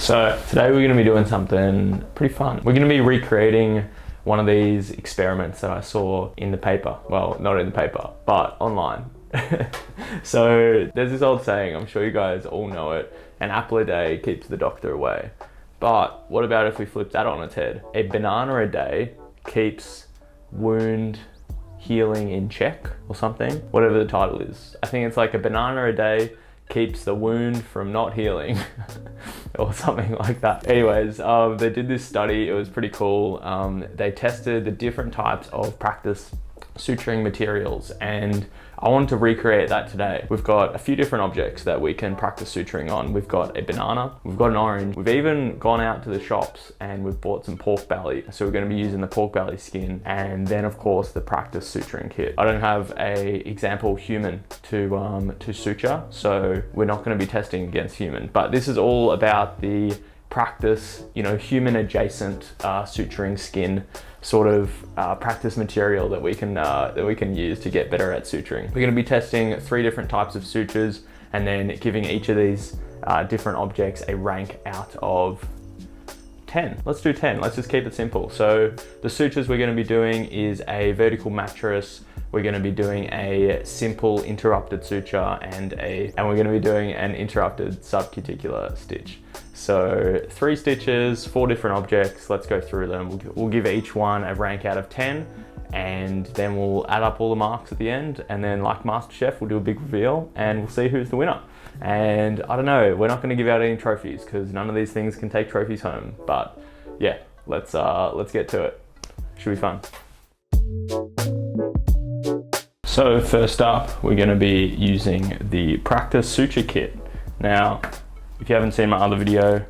So today we're gonna be doing something pretty fun. We're gonna be recreating one of these experiments that I saw in the paper. Well, not in the paper, but online. So there's this old saying, I'm sure you guys all know it, an apple a day keeps the doctor away. But what about if we flip that on its head? A banana a day keeps wound healing in check or something, whatever the title is. I think it's like a banana a day keeps the wound from not healing or something like that. Anyways, they did this study, it was pretty cool. They tested the different types of practice suturing materials, and I wanted to recreate that today. We've got a few different objects that we can practice suturing on. We've got a banana, we've got an orange, we've even gone out to the shops and we've bought some pork belly. So we're gonna be using the pork belly skin, and then of course the practice suturing kit. I don't have a example human to suture, so we're not gonna be testing against human, but this is all about the practice, human adjacent suturing skin sort of practice material that we can use to get better at suturing. We're going to be testing 3 different types of sutures and then giving each of these different objects a rank out of 10. Let's do 10. Let's just keep it simple. So the sutures we're going to be doing is a vertical mattress. We're going to be doing a simple interrupted suture and we're going to be doing an interrupted subcuticular stitch. So 3 stitches, 4 different objects. Let's go through them. We'll give each one a rank out of 10, and then we'll add up all the marks at the end. And then, like MasterChef, we'll do a big reveal and we'll see who's the winner. And I don't know, we're not going to give out any trophies because none of these things can take trophies home. But yeah, let's get to it. Should be fun. So first up, we're going to be using the practice suture kit. Now, if you haven't seen my other video,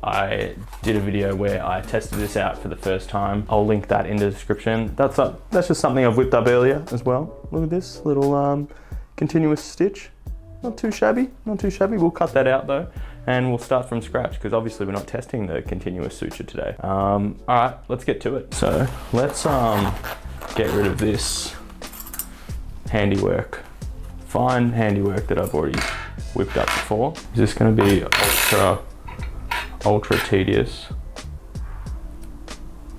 I did a video where I tested this out for the first time. I'll link that in the description. That's just something I've whipped up earlier as well. Look at this little continuous stitch. Not too shabby, not too shabby. We'll cut that out though, and we'll start from scratch because obviously we're not testing the continuous suture today. All right, let's get to it. So let's get rid of this handiwork, fine handiwork that I've already whipped up before. Is this going to be ultra tedious?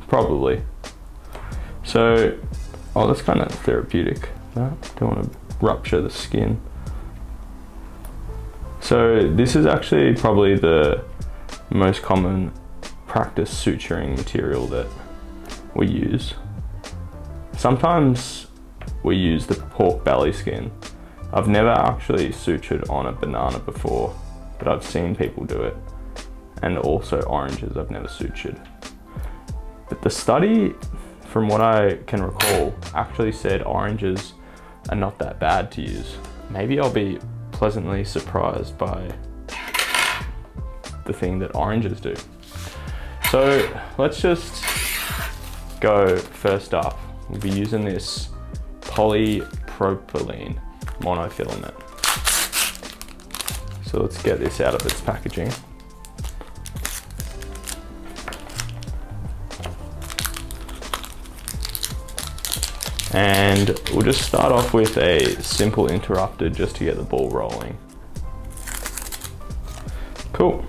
Probably. So, that's kind of therapeutic. No, don't want to rupture the skin. So this is actually probably the most common practice suturing material that we use. Sometimes we use the pork belly skin. I've never actually sutured on a banana before, but I've seen people do it. And also oranges I've never sutured. But the study, from what I can recall, actually said oranges are not that bad to use. Maybe I'll be pleasantly surprised by the thing that oranges do. So let's just go first up. We'll be using this polypropylene monofilament. So let's get this out of its packaging. And we'll just start off with a simple interrupted just to get the ball rolling. Cool.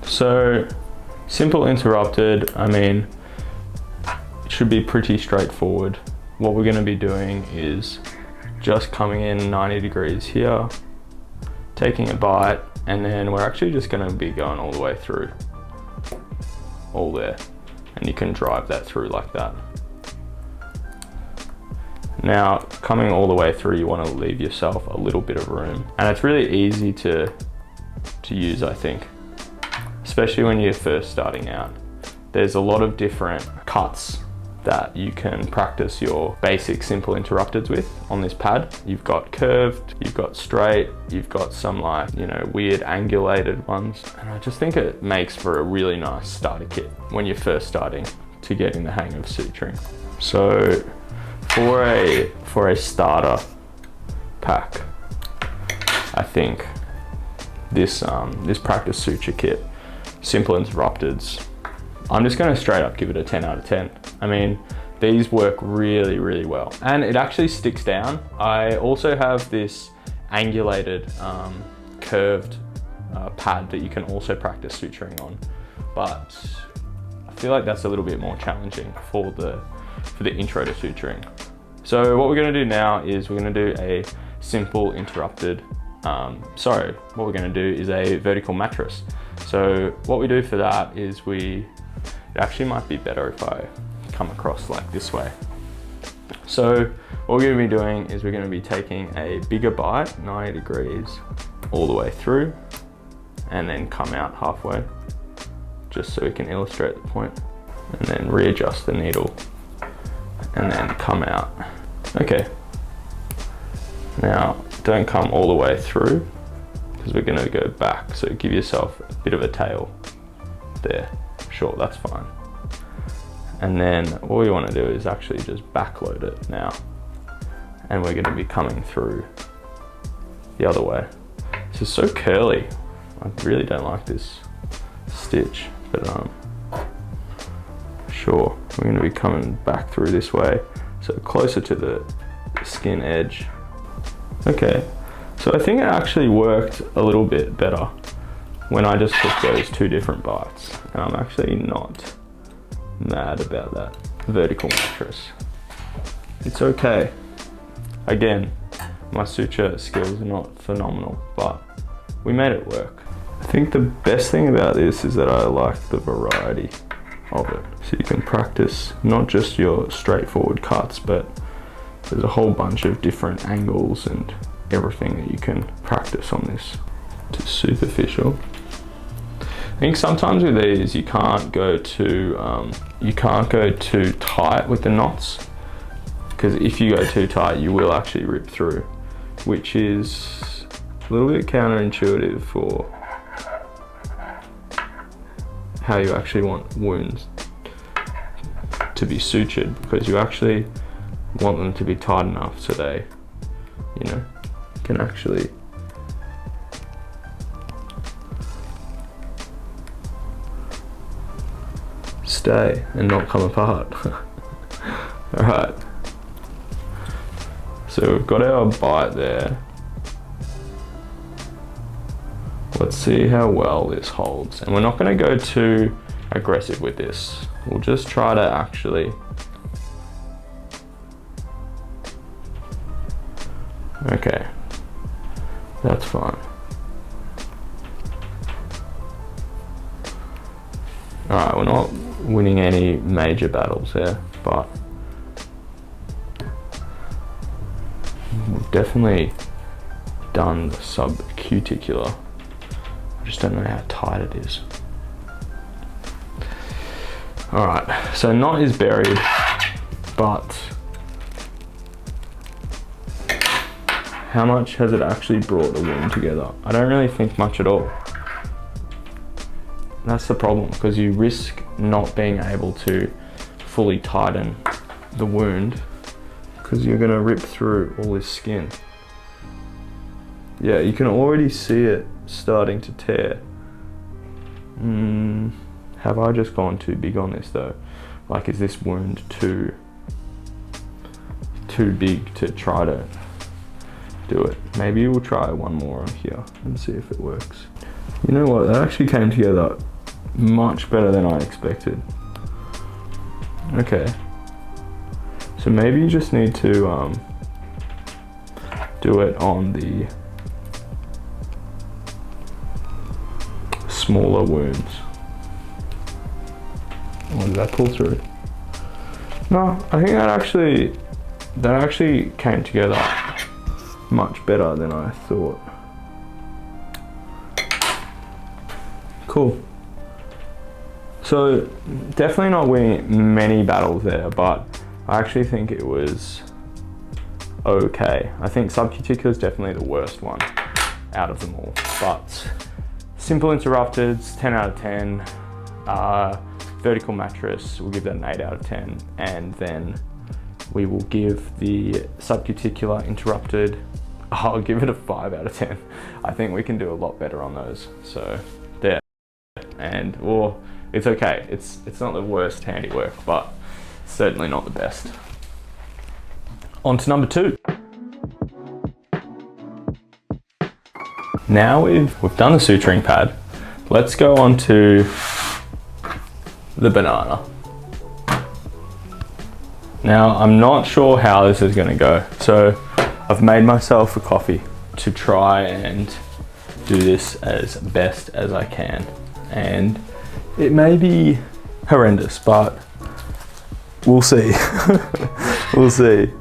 So simple interrupted, I mean, it should be pretty straightforward. What we're going to be doing is just coming in 90 degrees here, taking a bite, and then we're actually just going to be going all the way through, all there, and you can drive that through like that. Now, coming all the way through, you want to leave yourself a little bit of room, and it's really easy to use, I think, especially when you're first starting out. There's a lot of different cuts that you can practice your basic simple interrupteds with on this pad. You've got curved, you've got straight, you've got some weird angulated ones. And I just think it makes for a really nice starter kit when you're first starting to getting the hang of suturing. So for a starter pack, I think this practice suture kit, simple interrupteds, I'm just going to straight up give it a 10 out of 10. I mean, these work really, really well. And it actually sticks down. I also have this angulated, curved pad that you can also practice suturing on, but I feel like that's a little bit more challenging for the intro to suturing. So what we're going to do now is we're going to do a simple interrupted, what we're going to do is a vertical mattress. So what we do for that is it actually might be better if I come across like this way. So what we're going to be doing is we're going to be taking a bigger bite, 90 degrees all the way through, and then come out halfway, just so we can illustrate the point, and then readjust the needle, and then come out. Okay, now don't come all the way through, because we're going to go back, so give yourself a bit of a tail there. Sure, that's fine. And then what we want to do is actually just backload it now, and we're going to be coming through the other way. This is so curly. I really don't like this stitch, but sure, we're going to be coming back through this way, so closer to the skin edge. Okay, so I think it actually worked a little bit better when I just took those two different bites, and I'm actually not mad about that vertical mattress. It's okay. Again, my suture skills are not phenomenal, but we made it work. I think the best thing about this is that I like the variety of it. So you can practice not just your straightforward cuts, but there's a whole bunch of different angles and everything that you can practice on this. Too superficial. I think sometimes with these you can't go too tight with the knots, because if you go too tight you will actually rip through, which is a little bit counterintuitive for how you actually want wounds to be sutured, because you actually want them to be tight enough so they, you know, can actually stay and not come apart. All right, so we've got our bite there. Let's see how well this holds, and we're not going to go too aggressive with this. We'll just try to actually, okay, that's fine. All right, we're not winning any major battles there, but we've definitely done the subcuticular. I just don't know how tight it is. All right, so knot is buried, but how much has it actually brought the wound together? I don't really think much at all. That's the problem, because you risk not being able to fully tighten the wound because you're gonna rip through all this skin. Yeah, you can already see it starting to tear. Have I just gone too big on this though? Like, is this wound too big to try to do it? Maybe we'll try one more on here and see if it works. You know what, that actually came together much better than I expected. Okay, so maybe you just need to do it on the smaller wounds. Oh, did that pull through? No, I think that actually came together much better than I thought. Cool. So definitely not winning many battles there, but I actually think it was okay. I think subcuticular is definitely the worst one out of them all, but simple interrupteds, 10 out of 10. Vertical mattress, we'll give that an 8 out of 10. And then we will give the subcuticular interrupted, I'll give it a 5 out of 10. I think we can do a lot better on those. So there, and well, it's okay. It's not the worst handiwork, but certainly not the best. On to number 2. Now we've done the suturing pad. Let's go on to the banana. Now, I'm not sure how this is gonna go. So I've made myself a coffee to try and do this as best as I can. And it may be horrendous, but we'll see. We'll see.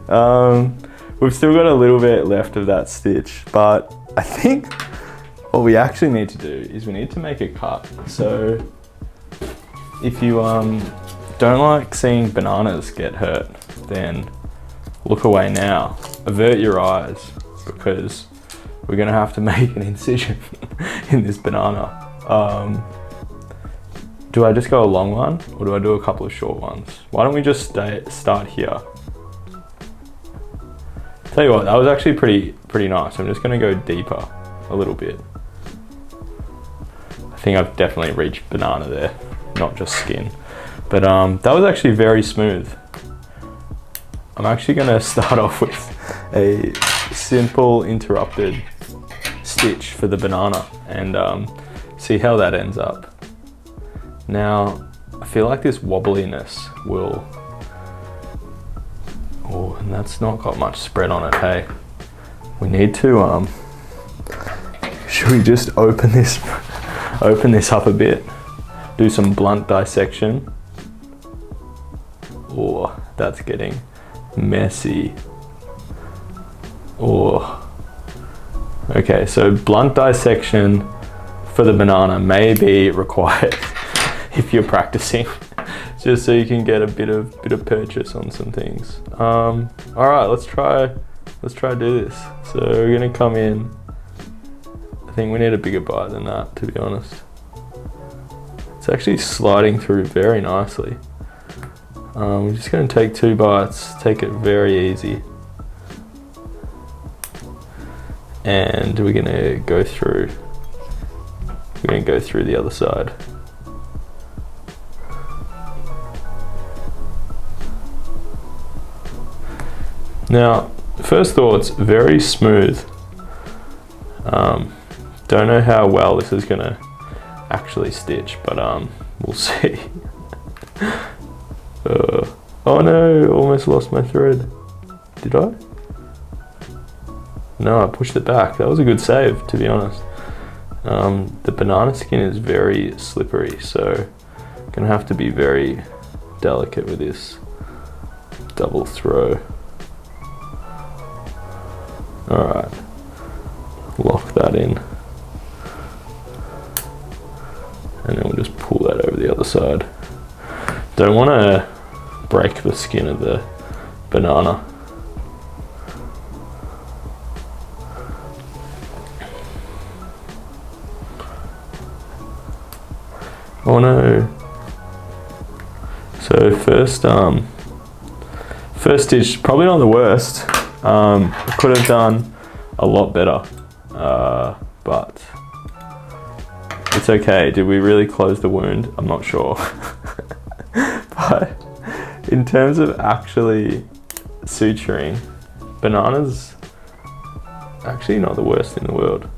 We've still got a little bit left of that stitch, but I think what we actually need to do is we need to make a cut. So if you don't like seeing bananas get hurt, then look away now. Avert your eyes, because we're gonna have to make an incision in this banana. Do I just go a long one, or do I do a couple of short ones? Why don't we just start here? Tell you what, that was actually pretty nice. I'm just gonna go deeper a little bit. I think I've definitely reached banana there, not just skin. But that was actually very smooth. I'm actually gonna start off with a simple interrupted stitch for the banana and see how that ends up. Now, I feel like this wobbliness will, oh, and that's not got much spread on it, hey. We need to, should we just open this up a bit? Do some blunt dissection. Oh, that's getting messy. Oh. Okay, so blunt dissection for the banana may be required if you're practicing, just so you can get a bit of purchase on some things. All right, let's try to do this. So we're gonna come in. I think we need a bigger bite than that, to be honest. It's actually sliding through very nicely. We're just going to take 2 bites, take it very easy. And we're going to go through the other side. Now, first thoughts, very smooth. Don't know how well this is going to actually stitch, but we'll see. Oh no, almost lost my thread. Did I? No, I pushed it back. That was a good save, to be honest. The banana skin is very slippery, so I'm gonna have to be very delicate with this double throw. All right, lock that in. And then we'll just pull that over the other side. Don't want to break the skin of the banana. Oh no. So first stitch, probably not the worst. I could have done a lot better, but it's okay. Did we really close the wound? I'm not sure. But in terms of actually suturing, banana's actually not the worst in the world.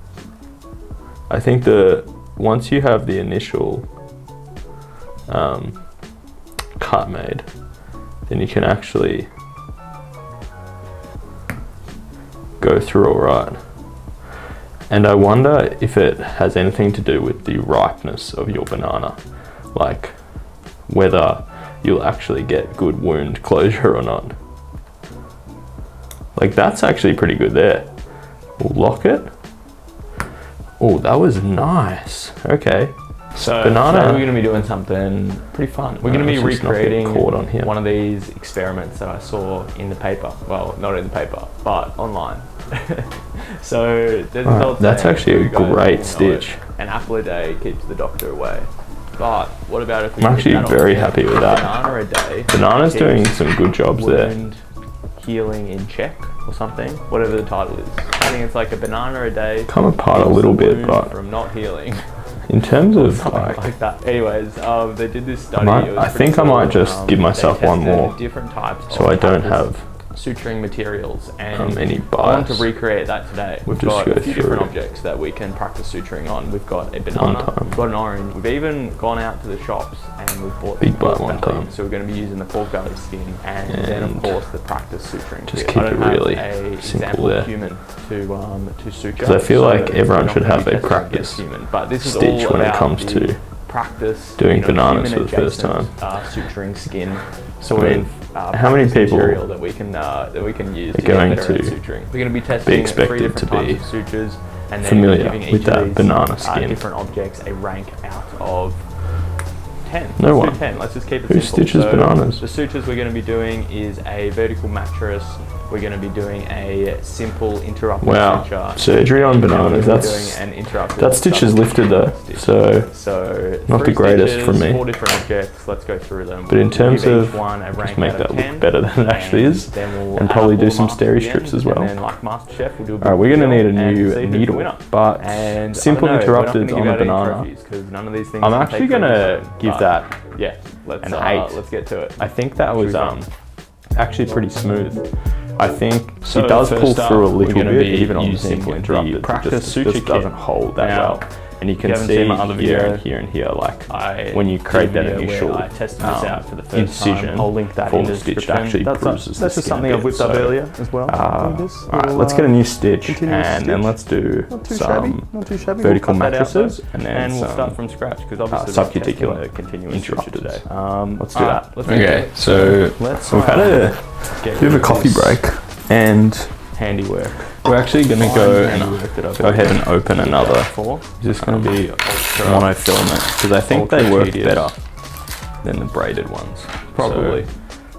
I think once you have the initial cut made, then you can actually go through all right. And I wonder if it has anything to do with the ripeness of your banana, like whether you'll actually get good wound closure or not. Like, that's actually pretty good there. We'll lock it. Oh, that was nice. Okay. So banana. Today we're going to be doing something pretty fun. We're going to be recreating one of these experiments that I saw in the paper. Well, not in the paper, but online. So there's that's actually a great stitch. An apple a day keeps the doctor away. But what about if we I'm actually very happy with that. Banana a day. Banana's doing some good jobs there. Healing in check or something, whatever the title is. I think it's like a banana a day. Come apart a little bit, but from not healing. In terms of like that. Anyways, they did this study. I think I might just give myself one more, different types so I don't have suturing materials, and any I want to bias. recreate that today. We've just got go a few different through objects that we can practice suturing on. We've got a One banana, time. we've got an orange, we've even gone out to the shops and we've bought Big the pork bite one belly. time. So we're going to be using the pork belly skin, and then of course the practice suturing Just kit. keep I don't it really have a simple example there. human to suture. Because I feel like so everyone we're not should gonna have be a testing practice against human, but this is stitch all when it about comes the to practice doing bananas human for the first adjacent, time. Suturing skin sort I mean, of how many practice people material that we can use to going get better at to suturing. We're going to be testing expected 3 different to types be of sutures, and then familiar giving with each that of these banana skin. different objects a rank out of 10. No Let's one. do 10. Let's just keep it Who simple. stitches So bananas? The sutures we're going to be doing is a vertical mattress. We're going to be doing a simple interrupted Wow, suture. surgery on And we're bananas. gonna be That's doing an interrupted that stitch is double lifted though, stitch. so not 3 the greatest stitches, from me. 4 different objects. Let's go through them. But in We'll terms give each of one a rank just make out that of look 10, better than it actually and is, then we'll and add probably up do all some the steri marks at the strips end, as well. And then, like MasterChef, we'll do a Alright, we're gonna need a and new see who's the needle, winner. but And simple I don't know, we're not interrupteds gonna on give a out any banana. trophies, 'cause none of these things I'm can actually take gonna trophies, give but that yeah, let's an 8. let's get to it. I think that was actually pretty smooth. I think So it does pull first up, through a we're little gonna bit, be even on the using simple the interrupted. practice It just suture doesn't kit. hold that Now, well. And you can haven't see seen my other here video, and here and here, like I when you create that did a video initial where I tested this out for the first incision, time. I'll link that full in the stitch description. actually That's bruises the just skin something a I've bit, whipped up so, earlier as well. Alright, let's get a new stitch and continuous then stitch. let's do Not too some shabby. vertical We'll cut that out, mattresses though, and then and we'll some start from scratch because obviously we're testing subcuticular the continuous suture interrupteds. today. Let's do that. Let's get to Okay, it. so Let's we've had a get bit of a rid of coffee this break, and handiwork. we're actually going to go and handiwork that I've go ahead and open another. for. Is this going to be Ultra monofilament? Because I think ultra they work tedious. better than the braided ones. Probably. So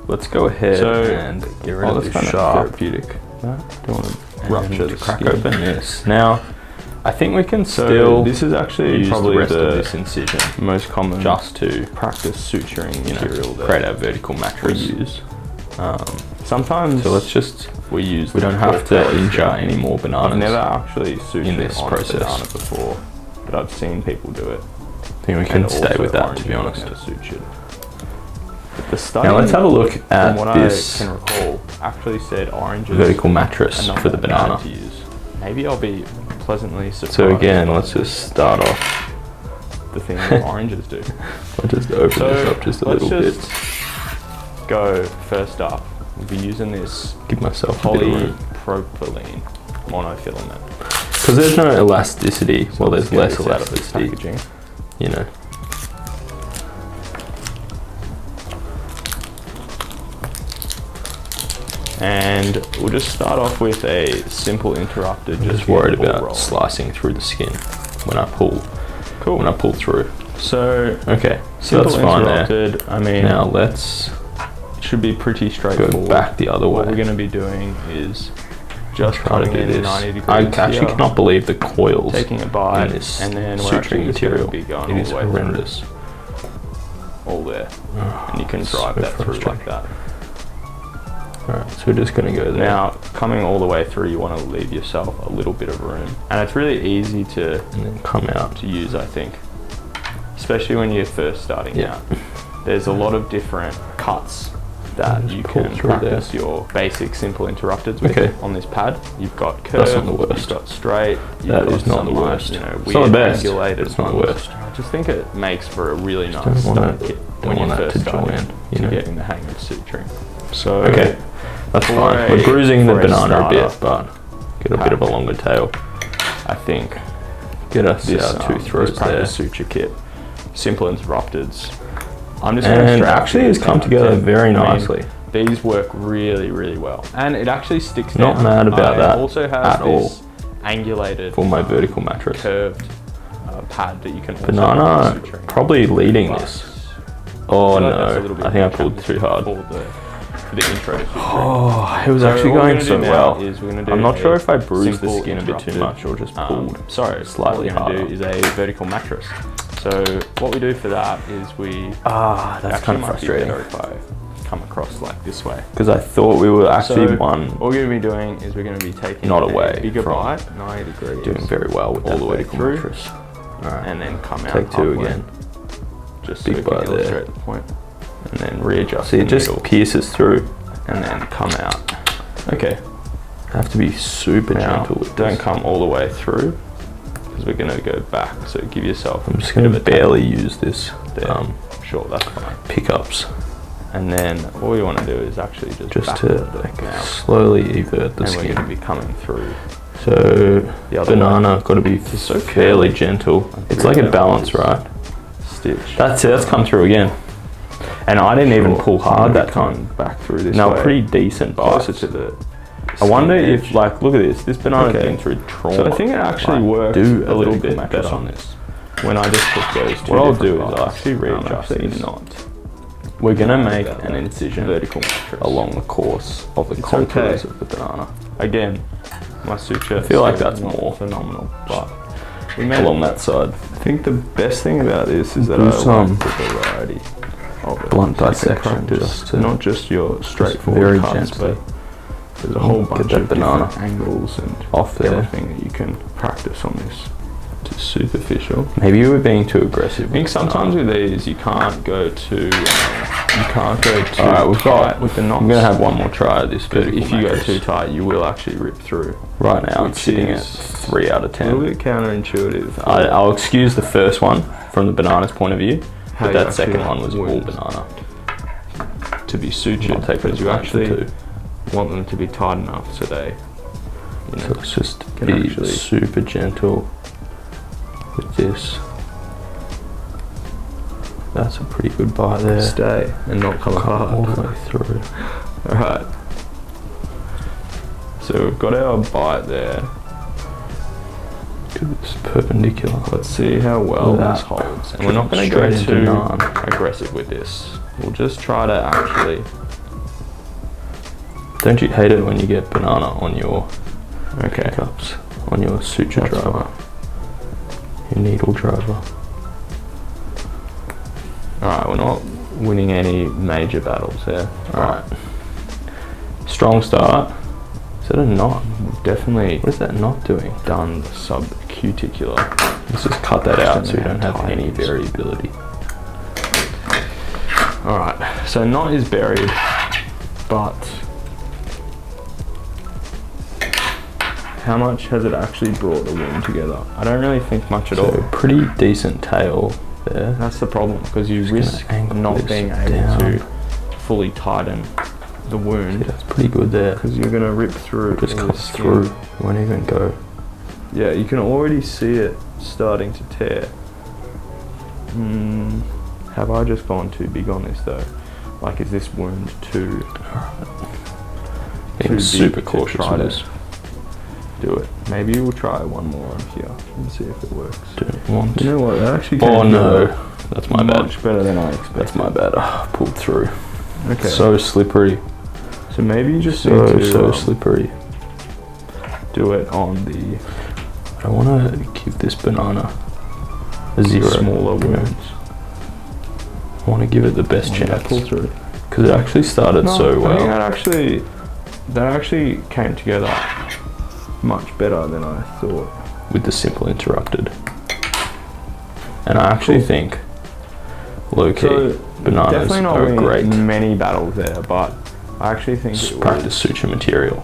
let's go ahead and get rid of that's this kind of sharp. therapeutic. Don't want to Rupture the crack skin. open this. Now, I think we can So still this is actually use probably the rest the of this incision most common just to practice suturing material that create our vertical we mattress. use. Sometimes So let's just, we use we don't have to injure any more bananas. I've never actually sutured in this on process. a banana before, but I've seen people do it. I think we can And stay also with that, to orange be honest. banana sutured. But the study, Now let's have a look from at what this I can recall, actually said oranges vertical are mattress not for the that bad banana. to use. Maybe I'll be pleasantly surprised. So again, by let's just start off. the thing that oranges do. I'll just open this up just a let's little bit. just go first up. We'll be using this Give myself a bit of room. polypropylene monofilament. Because there's no elasticity, well there's Get less this out of this elasticity, packaging. you know. And we'll just start off with a simple interrupted. I'm just worried about slicing through the skin when I pull. Cool. When I pull through. So Okay, so simple that's fine there. interrupted. I mean, Now let's it should be pretty go straightforward. back the other What way. we're going to be doing is just Try to coming do in this. 90 degrees. I actually here, cannot believe the coils taking a bite, in this and then we're suturing actually just going material. to be going It all is the way horrendous. through, all there, and you can so drive that through frustrating. like that. Alright, so we're just going to go there. Now, coming all the way through, you want to leave yourself a little bit of room, and it's really easy to and then come out. use, I think, especially when you're first starting Yeah. out. There's a lot of different cuts that Just you pull can through practice your basic simple interrupteds with. Okay. On this pad. You've got curved, That's not the worst. you've got straight, you've That got is not some, the worst. You know, It's not the weird best. angulated It's not the ones. worst. I just think it makes for a really nice don't want start it- kit don't when you're want that first to join starting in, you to know. getting the hang of suturing. So Okay, that's for fine. a- We're bruising the for a banana a bit, starter but get a bit of a longer tail. I think Get us this, our two this throws there. practice suture kit, simple interrupteds. I'm just gonna And strap actually these it's come down. together very I mean, nicely. These work really, really well, and it actually sticks Not down. mad about I that also have at all this angulated For my vertical mattress. curved pad that you can also Banana use suturing. probably leading But this. Oh I feel like that's a no, little bit I think I too pulled too hard. for the intro to suturing. Oh, it was So actually what we're going gonna so do now well. is we're gonna do I'm not sure a if I bruised the simple skin a bit too interrupted, much or just pulled. Sorry, slightly what we're gonna harder. do is a vertical mattress. So what we do for that is we That's actually kind of might be frustrating. better if I come across like this way. Because I thought we were actually So one what we're going to be doing is we're going to be taking Not a away bigger from bite, 90 degrees, doing very well with all that the way vertical through. mattress. Alright, and then come out take two halfway, again. just Big so we can bite there. illustrate the point, and then readjust See, the it just needle, pierces through. and then come out Okay. Have to be super Now, gentle with don't this. come all the way through because we're gonna go back. So give yourself. I'm just gonna barely use this there. Sure, that's fine. pickups And then all you want to do is actually just back a to little bit like now. slowly evert the And we're skin. going to be coming through. So The other banana got to be so fairly curly. gentle. It's like a balance, right? Stitch. That's it. That's come through again. And I didn't even pull hard that time. Back through this No, way. pretty decent bites. Closer to the. I wonder skin if, edge. like, look at this. This banana's Okay. been through trauma. So I think it actually Like, works do a little vertical bit mattress better on this. when I just put those two. What I'll different do is parts. I'll actually readjust actually these. not. We're gonna No, make about an that. incision Vertical mattress. along the course of the It's contours okay. of the banana. Again, my suture. I feel like skill that's is not more phenomenal, but we made Along it. that side. I think the best thing about this is that Do I some like the variety of it. blunt So you can dissection, practice just to- not just your straightforward very cuts, gently. but there's a whole Get bunch that of banana different angles and off there. everything that you can practice on this. Too superficial. Maybe you were being too aggressive. I think sometimes with these you can't go too. All right, we've got. tight with the knots. I'm gonna have one more try at this But vertical if you go mattress. too tight, you will actually rip through. Right now, it's which sitting at is 3 out of A little 10. bit counterintuitive. I'll excuse the first one from the banana's point of view, How but you that second actually one was all wound. banana. To be sutured, I'll take because those you ones actually too. want them to be tight enough so they, you So know, let's just can be actually- super gentle with this. That's a pretty good bite there. stay and not come Come all apart. the way through. Alright. So we've got our bite there. Good, it's perpendicular. Let's see how well Look at this that. holds. And we're not going to go Straight into too naan. aggressive with this. We'll just try to actually. Don't you hate it when you get banana on your Okay. cups, on your suture That's driver, your needle driver? Alright, we're not winning any major battles here. Alright. Strong start. Is that a knot? We've definitely What is that knot doing? done the subcuticular. Let's just cut that out so you don't have Tight any it is. variability. Alright, so knot is buried, but how much has it actually brought the wound together? I don't really think much at So all. pretty decent tail there. That's the problem, because you gonna risk angle not this being able down. to fully tighten the See, wound, that's pretty good there. because you're going to rip through. Just all cut the skin. through. You won't even go. Yeah, you can already see it starting to tear. Have I just gone too big on this though? Like, is this wound too Being big super to cautious try with to this. do it? Maybe we'll try one more on here and see if it works. Don't want. You know what? That actually Oh came no, together that's my bad. much better than I expected. That's my bad. Ah, pulled through. Okay. So slippery. So maybe you just So need to slippery. do it on the I want to give this banana a 0. smaller you know. wounds. I want to give it the best Did that chance pull through? because it actually started so I think well. that actually came together much better than I thought. With the simple interrupted. And I actually Cool. think low key So, bananas definitely not are winning great. many battles there, but I actually think Just it practice was suture material.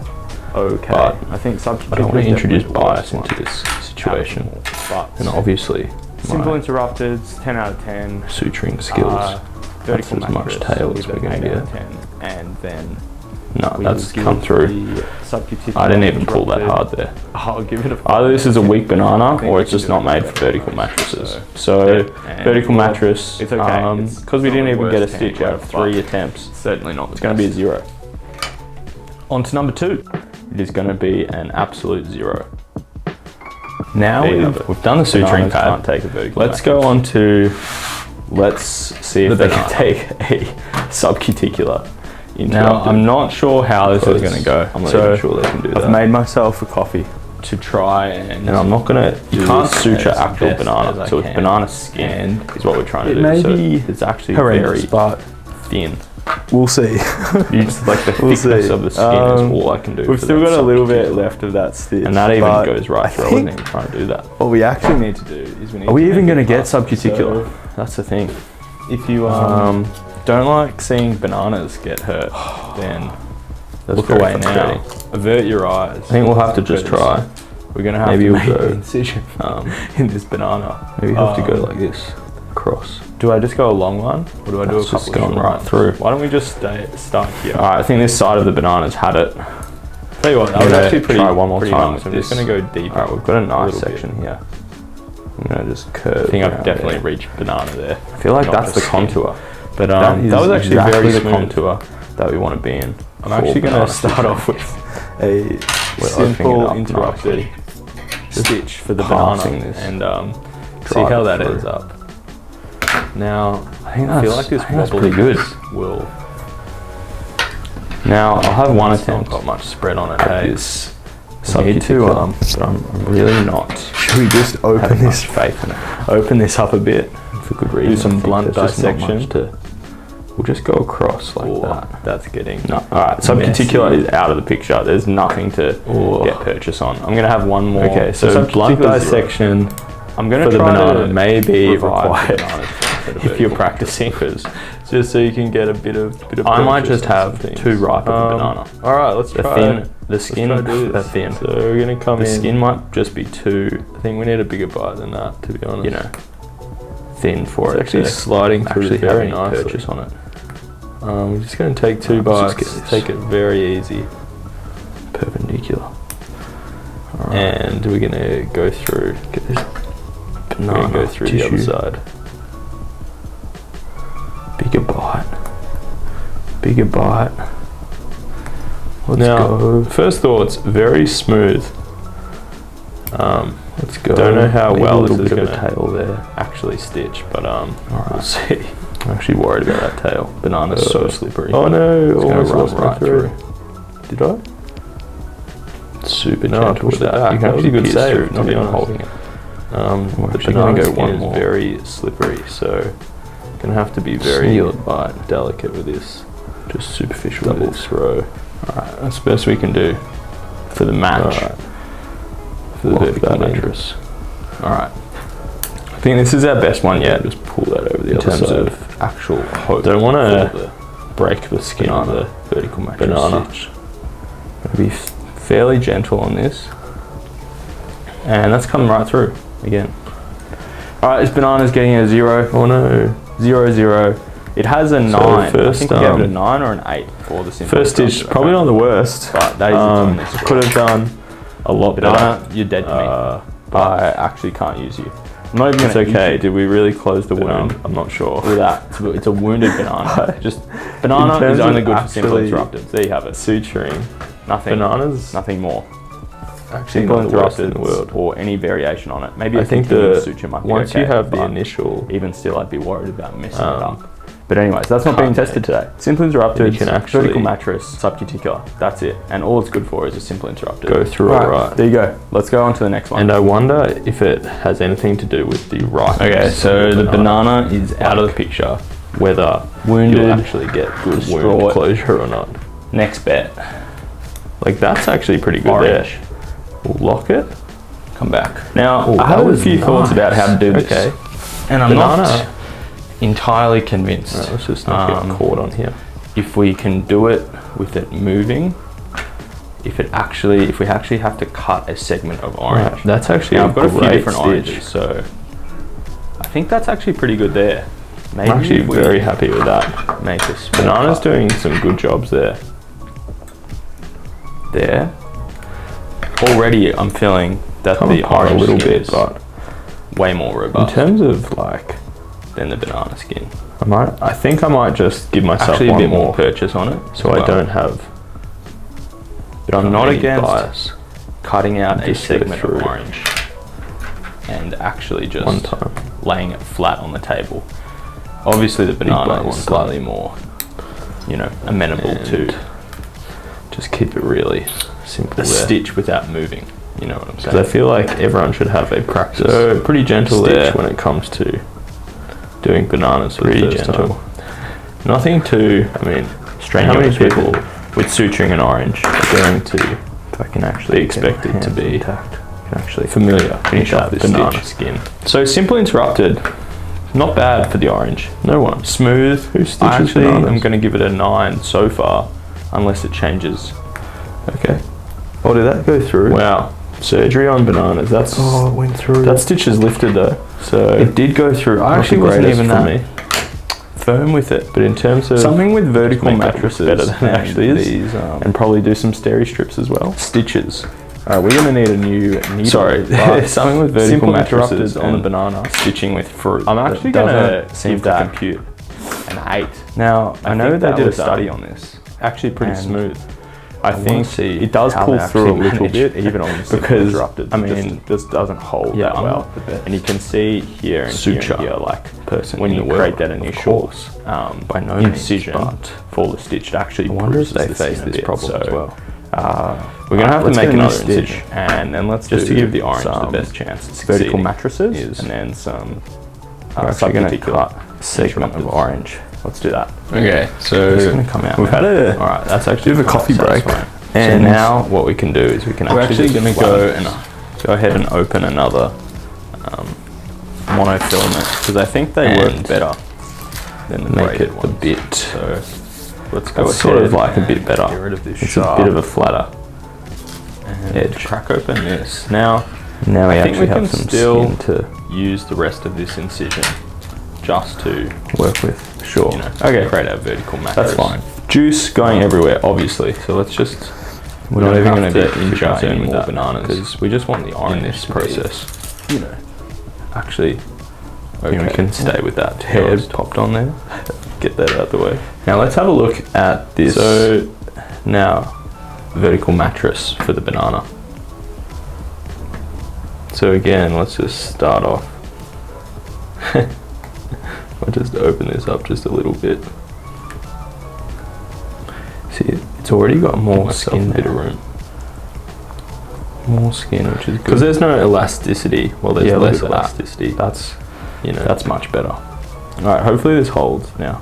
okay. but I think substitute. I don't want to introduce definitely the bias worst into one this out of situation. them all. But And obviously, simple my interrupteds, 10 out of 10. suturing skills. Vertical as much mattress tail as with we're an gonna 8 out of get. 10, and then No, we that's will come give through. the subcuticular I didn't even pull that interrupted. hard there. I'll give it a Either this is a weak banana think or we it's can just do not it made with for vertical vertical mattresses. mattress, So, and vertical well, mattress, it's okay. It's because we not didn't the even get a worst stitch out of handwork, 3 but attempts. certainly not. It's going to be a 0. On to number 2. It is going to be an absolute 0. Now There you have it. we've done the suturing Bananas pad. can't take a vertical Let's go on to, let's see if they can take a subcuticular. Now, I'm not sure how this is going to go. I'm not so even sure they can do that. I've made myself a coffee to try and I'm not going to, you do can't this suture as actual best banana. as I So it's can. banana skin And is what we're trying to it do. may So be it's actually horrendous, very but thin. we'll see. You just, like the We'll thickness see. of the skin is all I can do. We've for still that got a little bit subcuticular. left of that stitch. And that even but goes right through. I wasn't even trying to do that. What we actually need to do is we need Are we to even make going to it get up. subcuticular? So That's the thing. if you Don't like seeing bananas get hurt, then Look away now. Avert your eyes. I think we'll have to just try. We're gonna have to make an incision in this banana. Maybe you have to go like this, across. Do I just go a long one, or do I do a couple just going right through? Why don't we just start here? All right, I think this side of the banana's had it. Tell you what, that was actually pretty. Try one more time. Nice. I'm just gonna go deeper. All right, we've got a nice section here. I'm gonna just curve. I think I've definitely reached banana there. I feel like that's the contour, but that was actually exactly very the smooth. contour that we want to be in. I'm actually gonna start off with a simple interrupted stitch for the banana and see how that ends up. Now, I feel like this pretty good. Will. Now I'll have one attempt. Not got much spread on it. Hey, this subcuticular, but I'm really not. Should we just open this faith in it? Open this up a bit For good reason. do some blunt dissection. We'll just go across like that. That's getting No, all right. Subcuticular is out of the picture. There's nothing to get purchase on. I'm gonna have one more. Okay, so blunt dissection. I'm gonna for the try banana to maybe revive required if you're practicing, just so you can get a bit of. I might just have too ripe of a banana. All right, let's try. The skin, the thin. So we're gonna come The in. skin might just be too, I think we need a bigger bite than that, to be honest. you know, thin for It's it actually to sliding through actually very have any nicely. purchase on it. We're just going to take two Let's just bites, get this. take it very easy, Perpendicular. and we're going to go through. Get this We're banana going to go through the other tissue. side. Bigger bite. Bigger bite. Let's Now, go. first thoughts, very smooth. Let's go. Don't know how Maybe well a little this is bit of going a tail there. to actually stitch, but we'll Alright. see. I'm actually worried about that tail. Banana's so slippery. Oh no, It's almost gonna lost run my right through. through. Did I? Super No, I gentle pushed with it that. back. You can That was a actually good pierce save, through, to not be even honest. holding it. The actually banana gonna go skin one is more. very slippery, so gonna have to be very Sealed bite. delicate with this. Just superficial Double with this. throw. Alright, that's the best we can do For the match. Alright. For the Lock vertical that in. mattress. Alright. I think this is our best one yet. Just pull that over the In other terms side. of actual hope. Don't want for to the break the skin on the vertical mattress banana. stitch. Gonna be fairly gentle on this. And that's coming right through again. Alright, this banana's getting a 0. Oh no. 0, 0. It has a 9. I first, think we gave it a 9 or an 8 for the simple First stitch, interrupted. probably not the worst. But that is on this score. Could have done a lot Banana, better. you're dead to me. I actually can't use you. I'm not even It's gonna okay. eat you. Did we really close the wound? Banana. I'm not sure. with that. It's a wounded banana. Just banana In terms is only of good for simple actually interrupteds. There you have it. Suturing. Nothing. Bananas. Nothing more. Actually, Simple not the worst in interrupteds the world. or any variation on it. Maybe I a think continuous suture might be once okay, you have the but initial, even still, I'd be worried about messing it Um, up. But anyways, that's not being cut, tested today. Simple interrupted, you can actually vertical mattress, subcuticular. That's it. And all it's good for is a simple interrupted. go through it right. There you go. Let's go on to the next one. And I wonder if it has anything to do with the ripeness. Okay, so of the banana is out of the picture. whether Wounded, you'll actually get good wound distraught. closure or not. Next bet. Like that's actually pretty good Orange. there. We'll lock it. Come back. Now, Oh, I that have a was few thoughts about how to do this. Okay. And I'm Banana. not entirely convinced. Right, let's just not get caught on here. If we can do it with it moving, if we actually have to cut a segment of orange. Right, that's actually Now, a I've got a few great different stitch. oranges, so I think that's actually pretty good there. Maybe I'm actually if we very happy with that. make a small Banana's cut doing some good jobs there. there. Already, I'm feeling that Come the apart a orange little skin bit, is but way more in robust terms of like, than the banana skin. I think I might just give myself Actually, a one bit more more, purchase on it, so I don't have. But I'm not any against bias. cutting out a Just go segment of through. orange and actually just One time. laying it flat on the table. Obviously, the banana bite is one slightly more, amenable to Just keep it really simple the there. stitch without moving. You know what I'm Because I saying? feel like everyone should have a practice. So pretty gentle stitch there. when it comes to doing bananas for Pretty the first gentle. time. Nothing too strenuous. How many people with suturing an orange are going to, if I can actually be expected to be intact, can actually familiar finish with off that this banana stitch. skin? So simple interrupted, not bad for the orange. No one. Smooth. Who stitches I actually bananas? am going to give it a 9 so far. unless it changes. Okay. Oh, did that go through? Wow. Surgery on bananas. That's it went through. that stitch is lifted though. So It did go through. I actually wasn't even that firm with it. But in terms of Something with vertical make that look mattresses better than it actually is, these, and probably do some steri strips as well. stitches. All right, we're gonna need a new needle. Sorry, but something with vertical simple mattresses interrupted on the and banana. stitching with fruit. I'm actually that gonna doesn't see if that. compute an 8. Now I know think they that did a was, study on this. Actually pretty And smooth. I I wanna think see it does how pull they through a actually little manage bit, even on the simple because, interrupted. I It mean, just doesn't hold that I'm well. not the best And you can see here and suture here, like person when in you the create world, that of initial course. By no incision means, but for the stitch, it actually I wonder if bruises they the face skin a this bit. problem as So, well. we're gonna have to let's make get a new another stitch, incision, and then let's just do to give the orange the some best chance at vertical succeeding mattresses, is and then some we're actually going to sub-particular cut a segment of interrupters. orange. Let's do that. Okay, so It's gonna come out. we've now. had a All right, that's actually bit of a coffee break, satisfying. and So now what we can do is we can we're actually just going to go ahead and open another monofilament, because I think they work And better than the make braided it a ones. bit. So let's go That's ahead sort of like a bit and better. Get rid of this It's sharp a bit of a flatter and edge. crack open this. Now Now we I think actually we can have some still skin to use the rest of this incision just to work with. Sure. okay, create our vertical mattress. That's fine. Juice going everywhere, obviously. So let's just. We're not not even even going to have be to too injure concerned any with more that bananas because we just want the orange in this to be, process. actually. Okay. And we can stay with that. Hair Hair's popped on there. Get that out of the way. Now let's have a look at this. So now, vertical mattress for the banana. So again, let's just start off. I'll just open this up just a little bit. See, it's already got more skin A bit of now. room. More skin, which is Because good. there's no elasticity. Well, there's Yeah, less look at that. elasticity. That's That's much better. All right, hopefully this holds now.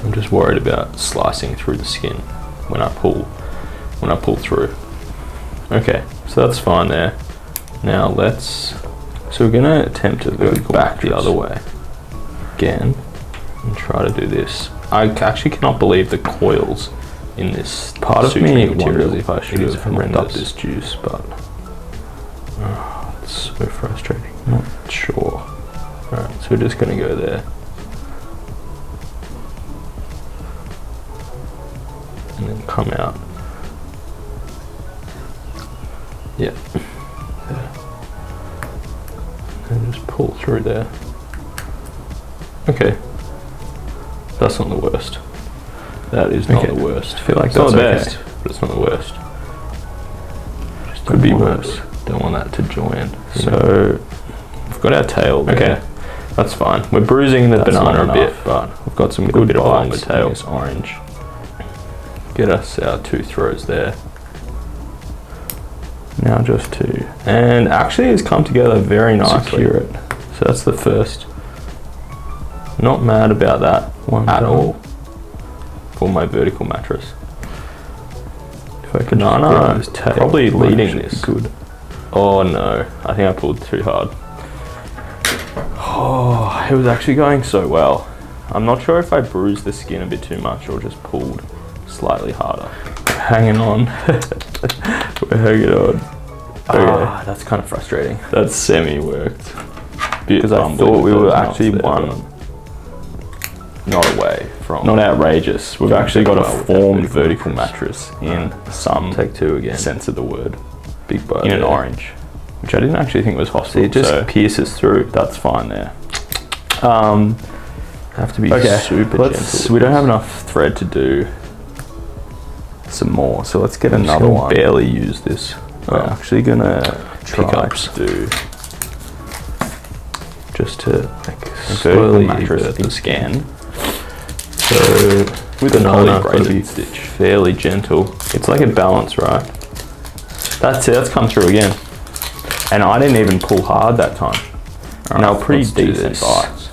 I'm just worried about slicing through the skin when I pull through. Okay, so that's fine there. Now so we're gonna attempt to go back the other way again and try to do this. I actually cannot believe the coils in this Part of me suturing wonders material. if I should It is have mopped up horrendous. this juice, but It's so frustrating. Not sure. Alright, so we're just gonna go there. And then come out. Yeah. There. And just pull through there. Okay. That's not the worst. That is not Okay. the worst. I feel like It's not that's the okay. best, but it's not the worst. Just Could be don't want worse. it- Don't want that to join. So we've got our tail there. Okay. That's fine. We're bruising the That's banana not a bit, enough. but we've got some Get a good bit of longer bites in tail. this orange. Get us our 2 throws there. Now just 2. And actually it's come together very nicely. Secure it. So that's the first. Not mad about that One at done. all for my vertical mattress. If I could Banana this tail, probably it might leading actually be this. Good. Oh no, I think I pulled too hard. Oh, it was actually going so well. I'm not sure if I bruised the skin a bit too much or just pulled slightly harder. Hanging on. We're hanging on. Ah, that's kind of frustrating. That's semi-worked. Because I thought we were actually one. Not away from. Not outrageous. We've Doing actually got a well with that formed vertical vertical mattress in some Take 2 again. sense of the word. Big bow. In an there. orange, which I didn't actually think was See, possible. it just so pierces through. that's fine there. Have to be Okay, super let's. gentle. We don't have enough thread to do some more, so let's get I'm just another gonna one. barely use this. We're actually gonna Pick try up to do just to vertical slowly mattress invert the again. So with an banana, olive gotta be braided stitch, fairly gentle. It's like a balance, right? That's it. That's come through again, and I didn't even pull hard that time. And they were pretty let's do decent this. bites.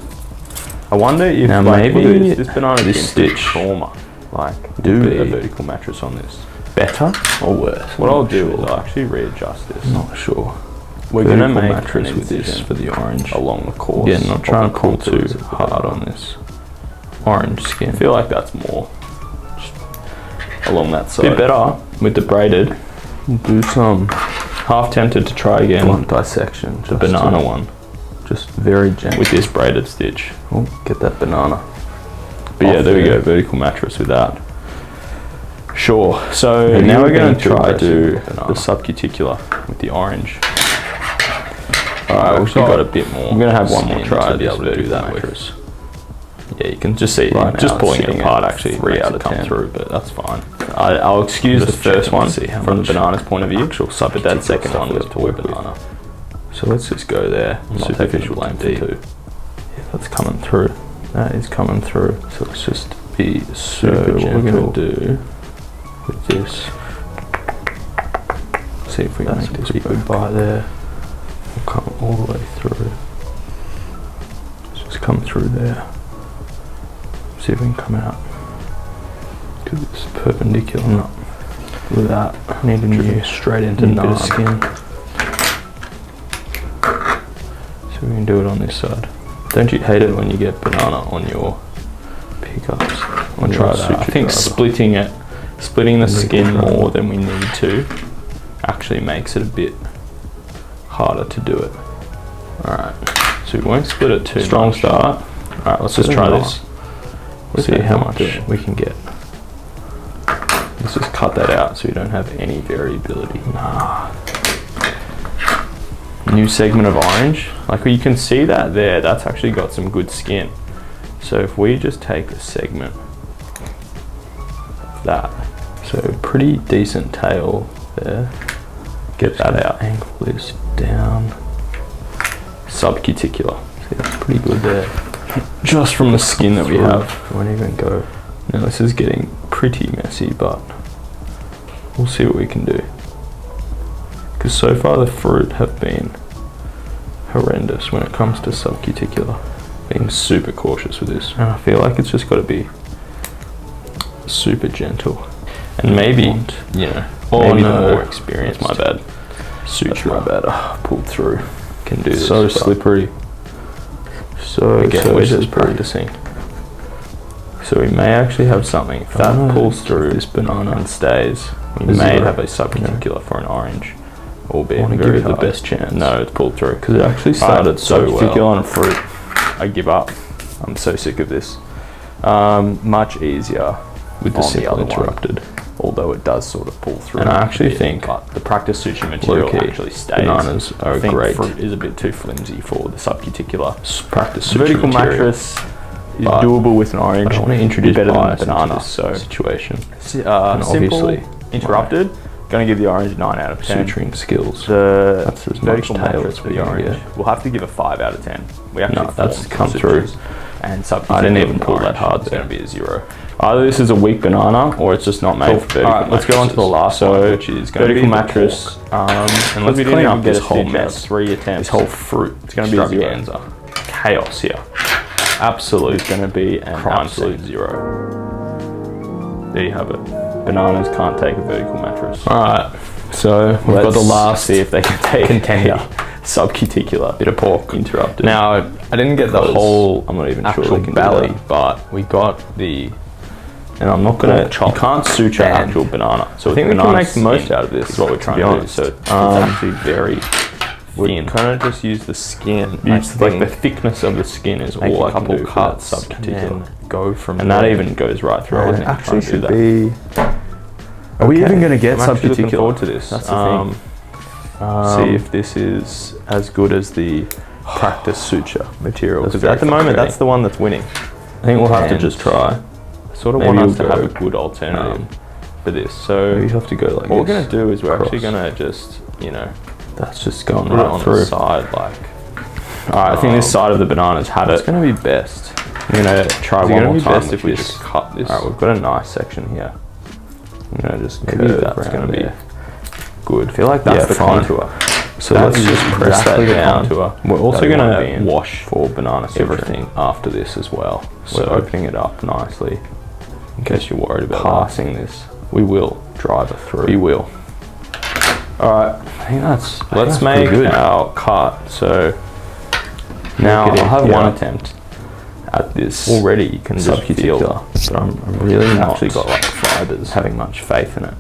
I wonder if Now like, maybe this banana this this stitch stitch trauma, like do do a be vertical mattress on this. better or worse? What I'm I'll not do sure. is I'll actually readjust this. Not sure. we're gonna make mattress with this for the orange along the course. Yeah, not trying to pull too hard on this orange skin. I feel like that's more just along that side. Bit better with the braided. We'll do some. Half tempted to try again. Blunt dissection. The banana one. Just very gentle. With this braided stitch. Oh, get that banana. But yeah, there we go. Vertical mattress with that. Sure. So now we're going to try to do the subcuticular with the orange. Alright, we've got a bit more. I'm going to have one more try to be able to do that mattress. Yeah, you can just see just pulling it apart actually 3 out of 10 through, but that's fine. I'll excuse the first one from the banana's point of view, but that second one was to work banana. So let's just go there. Superficial blame for 2. Yeah, that's coming through. That is coming through. So let's just be super gentle. What we're going to do with this. See if we can make this big bite there. We'll come all the way through. Let's just come through there. See if we can come out. Because it's perpendicular. No. Look at that. I need a new straight into a bit of skin. So we can do it on this side. Don't you hate it when you get banana on your pickups? I'll try that. I think splitting the skin more than we need to actually makes it a bit harder to do it. Alright, so we won't split it too much. Strong start. Alright, let's just try this. We'll see how much we can get. Let's just cut that out so you don't have any variability. New segment of orange. Like you can see that there, that's actually got some good skin. So if we just take a segment of that, so pretty decent tail there. Get that out. Angle this down. Subcuticular. See, that's pretty good there. Just from the skin that we have. Won't even go. Now this is getting pretty messy, but we'll see what we can do. Because so far the fruit have been horrendous when it comes to subcuticular. Being super cautious with this. And I feel like it's just got to be super gentle. And maybe, you know, maybe the more experience. My bad. Suture. My bad. Pulled through. Can do this. So slippery. So again, we're just practicing. So we may actually have something. If that pulls through this banana and stays, we may have a subcuticular for an orange. Albeit very the best chance. No, it's pulled through. Because it actually started so well. Subcuticular on fruit. I give up. I'm so sick of this. Much easier with the simple interrupted. Although it does sort of pull through. And I actually think the practice suture material actually stays. Bananas are great. Fruit is a bit too flimsy for the subcuticular. Practice suture vertical mattress is doable with an orange. I don't want to introduce better than a banana situation. And obviously interrupted. Going to give the orange 9 out of 10. Suturing skills. That's as vertical mattress for the orange. We'll have to give a 5 out of 10. We actually that's come through. And I didn't even pull that hard. It's going to be a 0. Either this is a weak banana or it's just not made for vertical. Alright, let's go on to the last one, which is going to be mattress. And let's clean up this whole mess. 3 attempts. This whole fruit. It's going to be a 0. Chaos here. Absolute. It's going to be an absolute 0. There you have it. Bananas can't take a vertical mattress. Alright, so we've got the last. See if they can take contender. Subcuticular. Bit of pork. Interrupted. Now, I didn't get the whole, I'm not even sure they can belly, but we got the, and I'm not going to chop. You can't suture actual banana. So I think we can make the most out of this is what we're trying to do. So it's actually very thin. We kind of just use the skin. Like the thickness of the skin is all I can do for that subcuticular. Go from and that even goes right through. I wasn't actually should do be. Are we even going to get subcuticular? Looking forward to this. That's the thing. See if this is as good as the practice suture material. Because at the moment, that's the one that's winning. I think we'll have to just try. I sort of want us to have a good alternative for this. So you have to go like. What we're going to do is we're actually going to just, you know, that's just going right on the side, like. All right, I think this side of the banana's had it. It's going to be best. I'm going to try one more time if we just cut this. All right, we've got a nice section here. I'm going to just curve that's going to be good. I feel like that's the contour. So let's just press that down. We're also going to wash for banana everything after this as well. So we're opening it up nicely. In case you're worried about passing this, we will drive it through. We will. Alright, I think that's. Let's that's make pretty good. our cut. So now Look at I'll it have here. one attempt at this. Already you can just feel, subcuticular, but I'm really not actually got like fibers having much faith in it.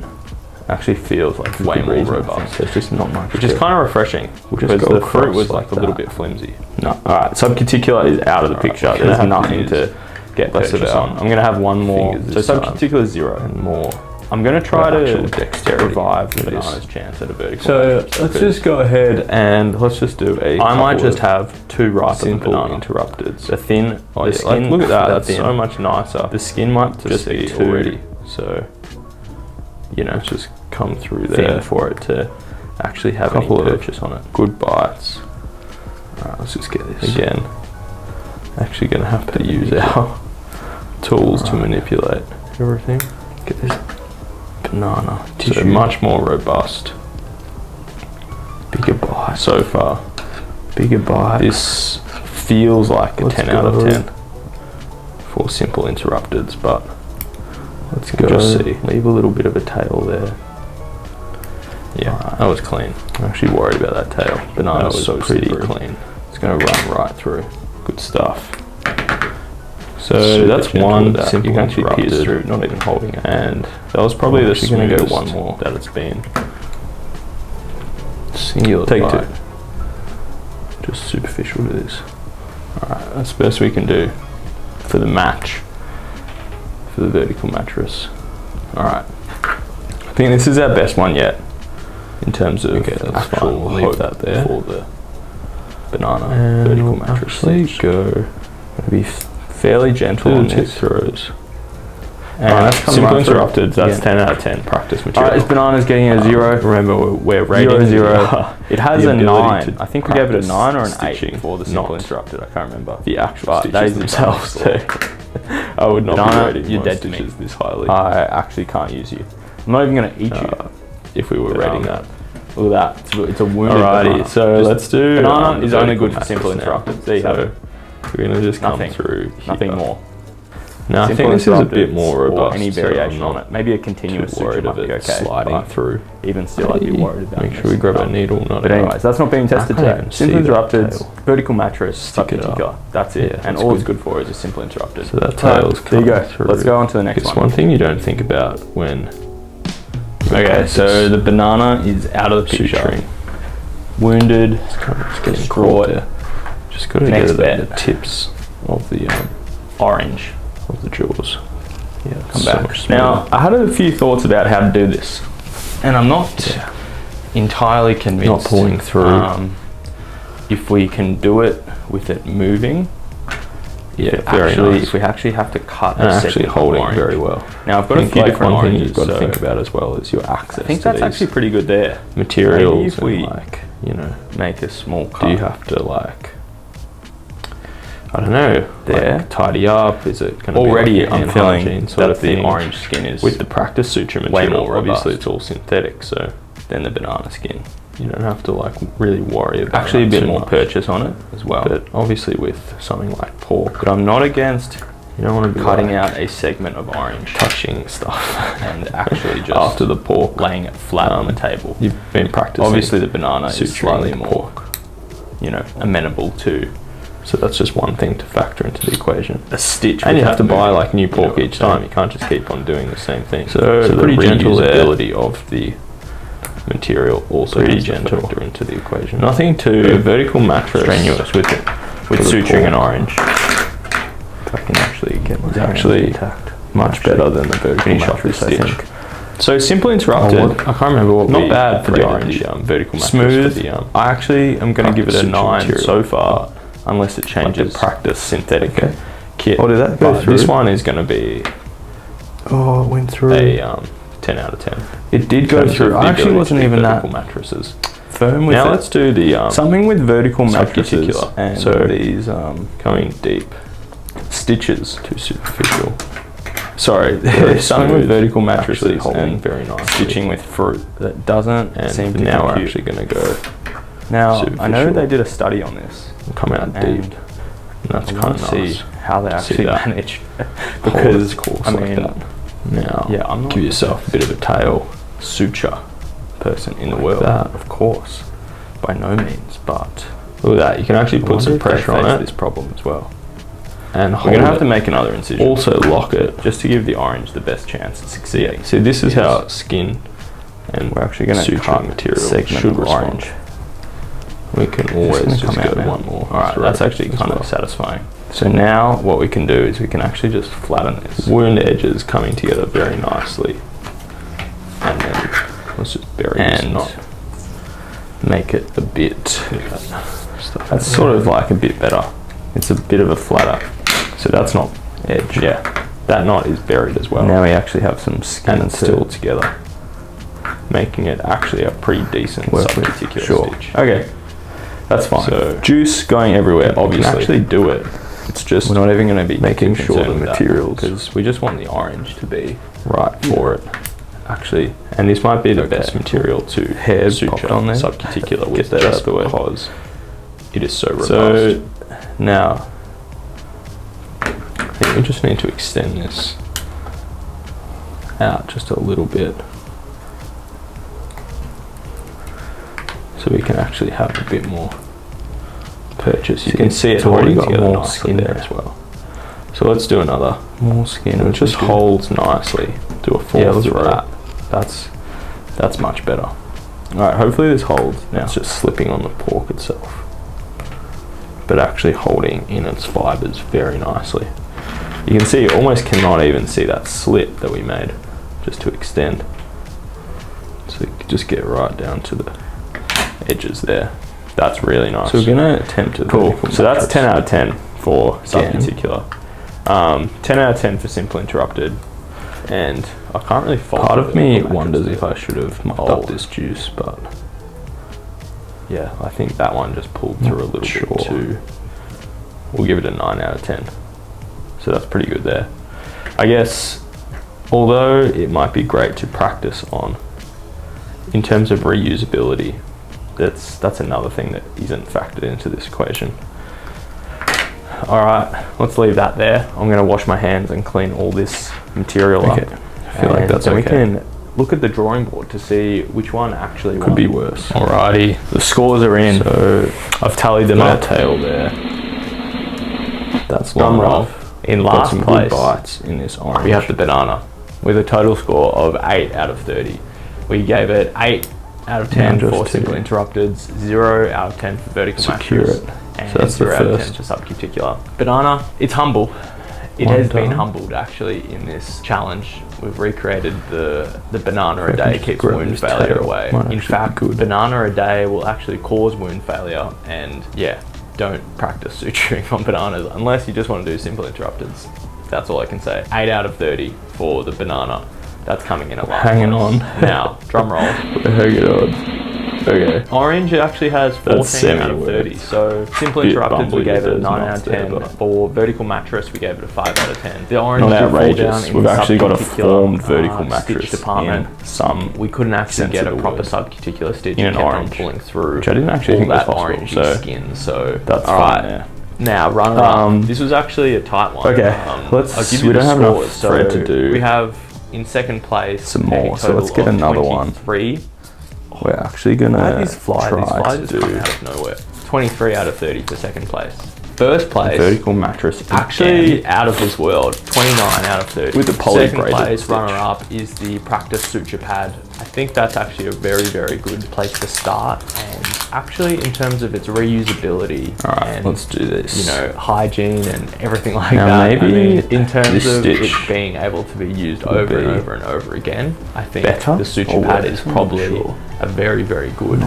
Actually feels like way more reason, I robust. think. There's just not much. which is to it. kind of refreshing just because go the fruit across was like like a little that. bit flimsy. No, alright, subcuticular is out of the picture. gonna There's have to nothing use to get less purchase of our on. I'm gonna have one more. fingers So this time. subcuticular is 0. And more. I'm gonna try actual to dexterity revive the with this. banana's chance at a vertical. So mattress let's because just go ahead and let's just do a. I might couple just of have 2 ripe simple banana. interrupteds. The thin, Oh, the yeah, skin. like, look at that. That's That's thin. so much nicer. The skin might to just see be too already. So, you know, Let's just come through thin there. for it to actually have any Couple of purchase on it. Good bites. Alright, let's just get this Again, Actually, gonna have to use our tools to Right. manipulate everything. get this banana So tissue. much more robust bigger bite. so far. Bigger bite. This feels like a Let's 10 out of go. 10 for simple interrupteds, but Let's we'll go. just see. Leave a little bit of a tail there. Yeah, Alright. that was clean. I'm actually worried about that tail. Banana That was was so pretty slippery. clean. It's gonna run right through. Good stuff. So Super that's gentle one with that. simple You can actually pierce interrupted. through, not even holding it. And That was probably I'm the actually gonna go smoothest one more. that it's been. singular Take bite. 2. Just superficial to this. Alright, that's the best we can do for the match, for the vertical mattress. Alright, I think this is our best one yet in terms of Okay, that's actual fine. We'll leave hope that there. for the banana And vertical we'll mattress actually stitch. gonna be fairly gentle on Little tip this. throws. And Alright, coming simple right through. interrupted. That's Yeah. 10 out of 10 practice material. Alright, this banana's getting a 0. Remember, we're rating 0. It has the a ability 9. to I think we gave it a practice 9 or an 8 stitching, for the simple not interrupted. I can't remember. the actual But stitches that is the themselves. score. I would not Banana, be rating you're my dead to me. stitches this highly I actually can't use you. I'm not even gonna eat you. if we were But, rating that. Look at that. It's a wounded Alrighty, banana. so Just let's do. banana the is only vertical good for simple mattress now. interrupted. There you So have it. we're gonna just Nothing. come through. Nothing here. more. Now I Simple think this is a bit interrupteds more or robust. any so variation I'm on not it. Maybe a continuous too suture worried might of be it okay. sliding but through. even still, I'd be worried about. Make sure we grab a needle, not But a anyways, that's not being tested can't today. even Simple see that interrupted, tail. vertical mattress, Stick it subcuticular. That's it. Yeah, and that's all it's good. good for is a simple interrupted. So that Alright, tail's there you go. coming through. Let's go on to the next It's one. one thing you don't think about when. Okay, so the banana is out of the picture. Suturing. Wounded. It's getting Destroyed. caught there. Just got to Next get it at bet. the tips of the Orange. jaws. Yeah, Come so back. much Now, smoother. I had a few thoughts about how to do this, and I'm not Yeah. entirely convinced. Not pulling through. If we can do it with it moving. Yeah, very Actually, nice. if we actually have to cut And a actually segment of holding orange. very well. Now, I've got I a think few like different one thing oranges. you've got to so think about as well is your access. I think to that's these actually pretty good there. materials. Maybe if we and like, you know, make a small cut. do you have to like, I don't know, There. like tidy up? Is it going to Already, be like I'm an feeling hygiene sort that of thing? the orange skin is With the practice suture way material, more obviously robust. it's all synthetic, so than the banana skin. you don't have to like really worry about Actually, a that bit too more much. purchase on it as well. But obviously with something like pork, But I'm not against you don't want to be cutting like out a segment of orange touching stuff and actually just after the pork. laying it flat on the table. You've been practicing. Obviously, the banana is suturing slightly with more, amenable to so that's just one thing to factor into the equation. a stitch. And you have to without buy moving, like new pork know each what I'm time. You can't just keep on doing the same thing. So the pretty gentle there. reusability of the material also Pretty has to gentle. factor into the equation. Nothing A too vertical mattress strenuous with it. With For the suturing and pork. orange. If I can actually get my It's hands actually intact. much better than the vertical Finish off mattress this stitch. stitch. So simple interrupted. I can't remember what Not we bad for the rated orange. the vertical mattress Smooth. for the I actually am going to give it a suture 9 material. so far, unless it changes. practice synthetic Okay. kit. Oh, did that go But through? this one is going to be Oh, it went through. a 10 out of 10. It did In terms of the I actually ability wasn't to do even that vertical mattresses. Firm with Now it. let's do the Something with vertical mattresses subcuticular. and So, these going deep, stitches. too superficial. Sorry, Very something with smooth, vertical actually mattresses holding and very nicely. stitching with fruit that doesn't And seem to now we're compute. actually going to go Now, I know superficial. they did a study on this. and come out And deep. And that's I kind want of to nice. see how they See actually that. manage. Hold Because, its course I like mean, that. Now, yeah, I'm not give yourself a bit of a tail. suture. person in the world. That, of course, by no means, but look at that. You can actually put some pressure on it. This problem as well. And we're gonna have to make another incision. Also lock it, just to give the orange the best chance of succeeding. So this is how skin and we're actually gonna cut material should orange. We can always just go one more. All right, that's actually kind of satisfying. So now what we can do is we can actually just flatten this. Wound edges coming together very nicely. And then let's just bury this knot. Make it a bit, that's sort of like a bit better. It's a bit of a flatter. So that's not edge. Yeah, that knot is buried as well. Now we actually have some skin and still together, making it actually a pretty decent subcuticular stitch. Okay, that's fine. So juice going everywhere, obviously. We can actually do it. It's just, we're not even going to be making sure the materials, because we just want the orange to be right for it. Actually, and this might be the best material to hair suture on there, subcuticular with that just because it is so robust. So now, I think we just need to extend this out just a little bit, so we can actually have a bit more purchase. You can see it already got more skin there as well. So let's do another more skin. It just holds nicely. Do a fourth row. That's much better. All right, hopefully this holds. Now it's just slipping on the pork itself, but actually holding in its fibers very nicely. You can see, you almost cannot even see that slit that we made just to extend. So you can just get right down to the edges there. That's really nice. So we're gonna attempt to. Cool. So that's 10 out of 10 for subcuticular. 10 out of 10 for simple interrupted. And I can't really fault it. Part of me wonders if I should have mucked up this juice, but yeah, I think that one just pulled through a little bit too. We'll give it a 9 out of 10. So that's pretty good there. I guess, although it might be great to practice on, in terms of reusability, that's another thing that isn't factored into this equation. All right, let's leave that there. I'm gonna wash my hands and clean all this material up. I feel like that's okay. We can look at the drawing board to see which one actually could be worse. Alrighty, the scores are in. So I've tallied them up. Tail there. That's long enough. In last place, good bites in this orange. We have the banana with a total score of 8 out of 30. We gave it 8 out of 10 for simple interrupteds, 0 out of 10 for vertical mattress, and so that's 0 out of 10 for subcuticular. Banana, it's humble. It has been humbled actually in this challenge. We've recreated the banana a day keeps wound failure away. In fact, banana a day will actually cause wound failure, and yeah, don't practice suturing on bananas unless you just want to do simple interrupteds. That's all I can say. 8 out of 30 for the banana. That's coming in at last. Hanging on. Now, drum roll. We're hanging on. Okay. Orange actually has 14 out of 30. So simple interrupteds, we gave it a 9 out of 10. For vertical mattress, we gave it a 5 out of 10. The orange not outrageous. We've actually got a formed vertical mattress department. We couldn't actually get a proper subcuticular stitch in an orange pulling through. Which I didn't actually think was possible. So skin. So that's fine. Right. Now, runner up. This was actually a tight one. Okay. Let's. We don't have enough thread to do. We have in second place some more. So let's get another one. 3. We're actually gonna try to do out of nowhere. 23 out of 30 for second place. First place, vertical mattress, actually out of this world. 29 out of 30. With the poly second place, runner up is the practice suture pad. I think that's actually a very, very good place to start. And actually, in terms of its reusability, and let's do this. You know, hygiene and everything like that. Maybe I mean, in terms of it being able to be used over and over and over again, I think the suture pad is probably a very, very good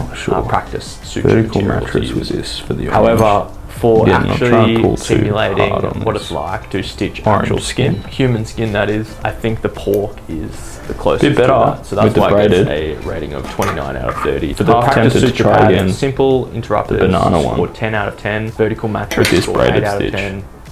practice suture vertical mattress was this for the orange. However, for actually simulating what it's like to stitch actual skin, human skin that is, I think the pork is the closest to that. So that's why it gets a rating of 29 out of 30. For the practice suture pad, simple interrupted banana one, or 10 out of 10. Vertical mattress, or 8 out of 10.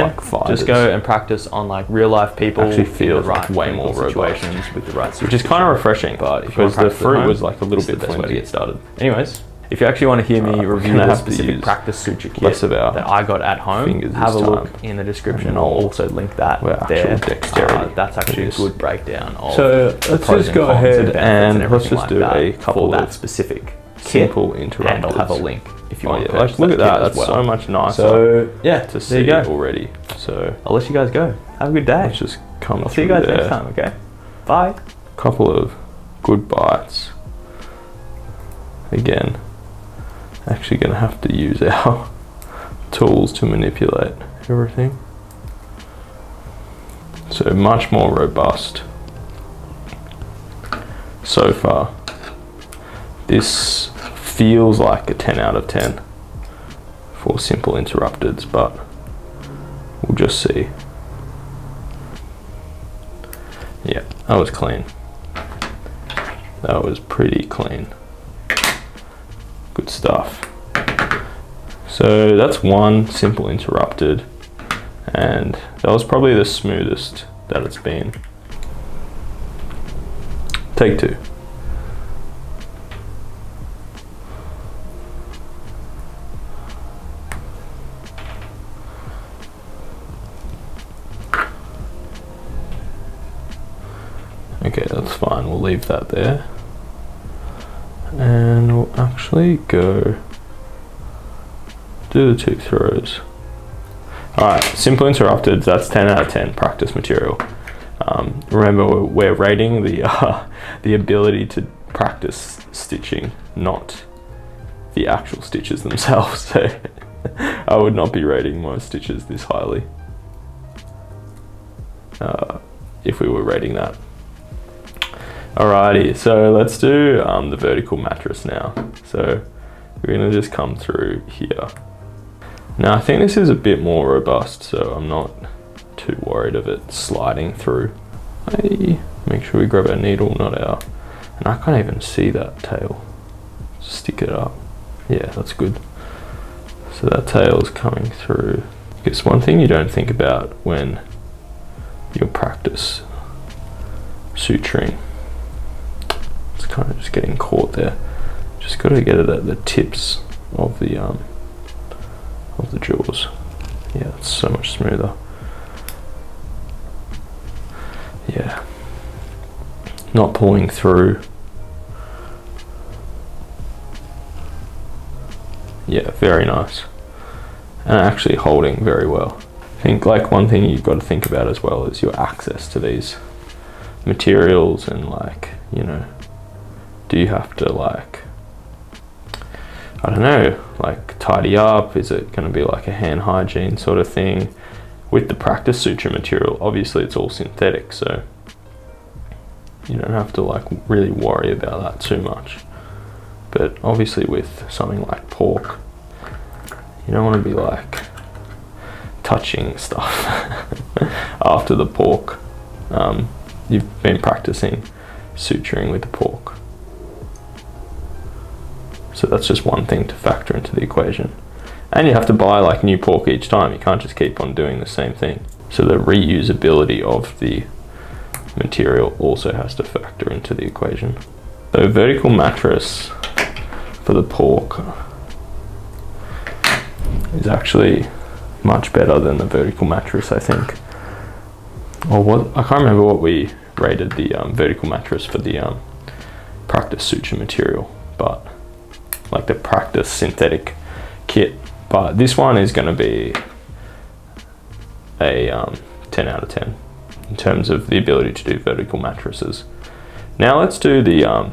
can, like fighters. just go and practice on like real life people. Actually in feels the like way more robust. situations with the right Which is kind of refreshing, but if you want because to the practice at fruit home, was like a little this is bit the best way to flimsy. get started. Anyways, if you actually want to hear me review gonna the have to specific use practice suture kit less of our that I got at home, fingers have a this look time. in the description. And I'll all also link that our there. actual dexterity That's actually a is. good breakdown of So the let's pros just go cons ahead benefits and let's everything just like do that a couple for that of specific kit, simple interrupters. and I'll have a link if you Oh want yeah, to purchase like look at kit that. as That's well. so much nicer So yeah, to there see you go. already. So I'll let you guys go. Have a good day. let's just come I'll see you through guys there. next time. Okay. Bye. Couple of good bites. Again, actually gonna have to use our tools to manipulate everything. So much more robust so far. This feels like a 10 out of 10 for simple interrupteds, but we'll just see. Yeah, that was clean. That was pretty clean. Good stuff. So that's one simple interrupted, and that was probably the smoothest that it's been. Take two. Okay, that's fine. We'll leave that there. And we'll actually go do the two throws. Alright, simple interrupted, that's 10 out of 10 practice material. Remember, we're rating the ability to practice stitching, not the actual stitches themselves. So I would not be rating most stitches this highly if we were rating that. Alrighty, so let's do the vertical mattress now. So we're gonna just come through here. Now I think this is a bit more robust, so I'm not too worried of it sliding through. Hey, make sure we grab our needle, not our, and I can't even see that tail. Stick it up. Yeah, that's good. So that tail is coming through. Because one thing you don't think about when you practice suturing, it's kind of just getting caught there. Just got to get it at the tips of the jaws. Yeah, it's so much smoother. Yeah, not pulling through. Yeah, very nice, and actually holding very well. I think like one thing you've got to think about as well is your access to these materials, and like, you know, do you have to like, I don't know, like tidy up? Is it going to be like a hand hygiene sort of thing? With the practice suture material, obviously it's all synthetic, so you don't have to like really worry about that too much. But obviously with something like pork, you don't want to be like touching stuff after the pork. You've been practicing suturing with the pork. So that's just one thing to factor into the equation. And you have to buy like new pork each time. You can't just keep on doing the same thing. So the reusability of the material also has to factor into the equation. So vertical mattress for the pork is actually much better than the vertical mattress, I think. Or what? I can't remember what we rated the vertical mattress for the practice suture material, but like the practice synthetic kit. But this one is going to be a 10 out of 10 in terms of the ability to do vertical mattresses. Now let's do the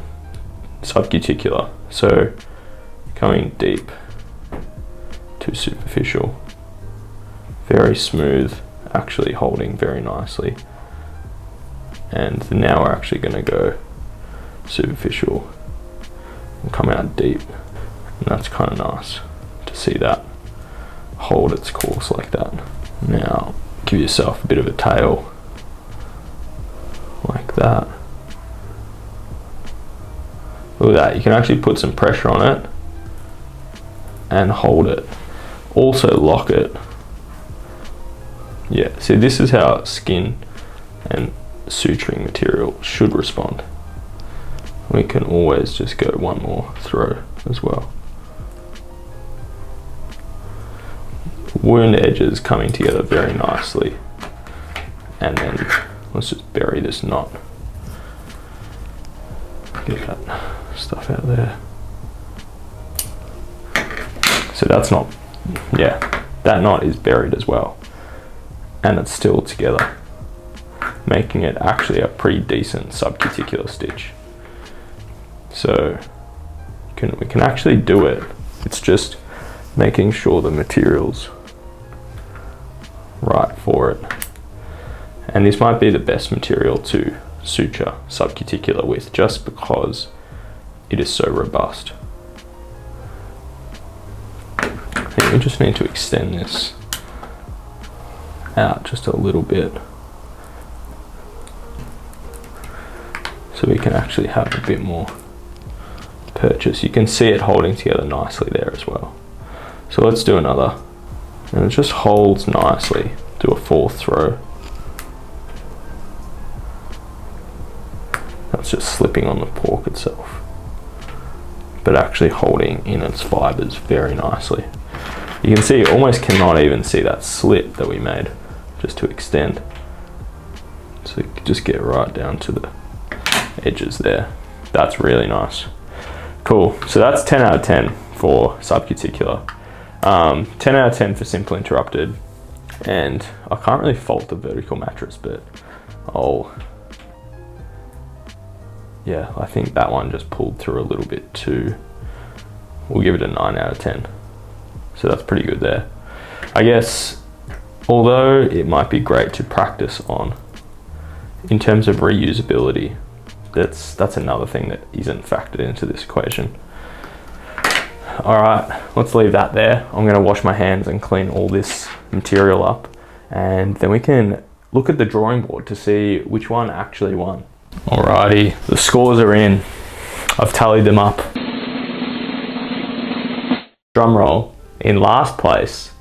subcuticular. So going deep to superficial, very smooth, actually holding very nicely. And now we're actually going to go superficial and come out deep, and that's kind of nice to see that hold its course like that. Now give yourself a bit of a tail like that. Look at that, you can actually put some pressure on it and hold it, also lock it. Yeah, see, this is how skin and suturing material should respond. We can always just go one more throw as well. wound edges coming together very nicely. And then let's just bury this knot. Get that stuff out there. So that's not, yeah, that knot is buried as well. And it's still together, making it actually a pretty decent subcuticular stitch. So we can actually do it. It's just making sure the material's right for it. And this might be the best material to suture subcuticular with, just because it is so robust. I think we just need to extend this out just a little bit so we can actually have a bit more purchase. You can see it holding together nicely there as well. So let's do another, and it just holds nicely. Do a 4th row. That's just slipping on the pork itself, but actually holding in its fibers very nicely. You can see, you almost cannot even see that slit that we made just to extend. So you just get right down to the edges there. That's really nice. Cool, so that's 10 out of 10 for subcuticular. 10 out of 10 for simple interrupted. And I can't really fault the vertical mattress, but yeah, I think that one just pulled through a little bit too. We'll give it a 9 out of 10. So that's pretty good there. I guess, although it might be great to practice on, in terms of reusability, that's another thing that isn't factored into this equation. All right, let's leave that there. I'm gonna wash my hands and clean all this material up, and then we can look at the drawing board to see which one actually won. Alrighty, the scores are in. I've tallied them up. Drum roll. In last place,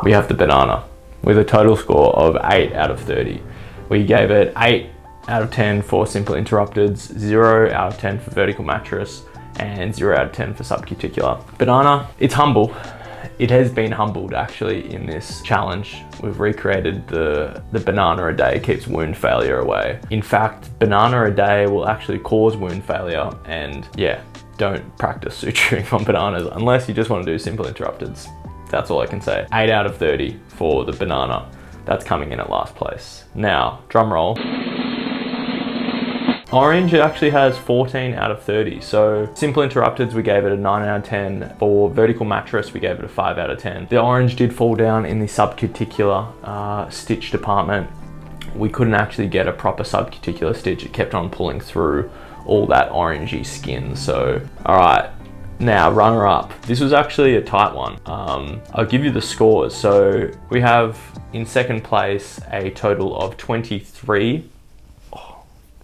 we have the banana with a total score of 8 out of 30. We gave it 8 out of 10 for simple interrupteds, 0 out of 10 for vertical mattress, and 0 out of 10 for subcuticular. Banana, it's humble. It has been humbled actually in this challenge. We've recreated the banana a day keeps wound failure away. In fact, banana a day will actually cause wound failure, and yeah, don't practice suturing on bananas unless you just want to do simple interrupteds. That's all I can say. 8 out of 30 for the banana. That's coming in at last place. Now, drum roll. Orange, it actually has 14 out of 30. So simple interrupteds, we gave it a 9 out of 10. For vertical mattress, we gave it a 5 out of 10. The orange did fall down in the subcuticular stitch department. We couldn't actually get a proper subcuticular stitch. It kept on pulling through all that orangey skin. So, all right, now runner up. This was actually a tight one. I'll give you the scores. So we have in second place a total of 23.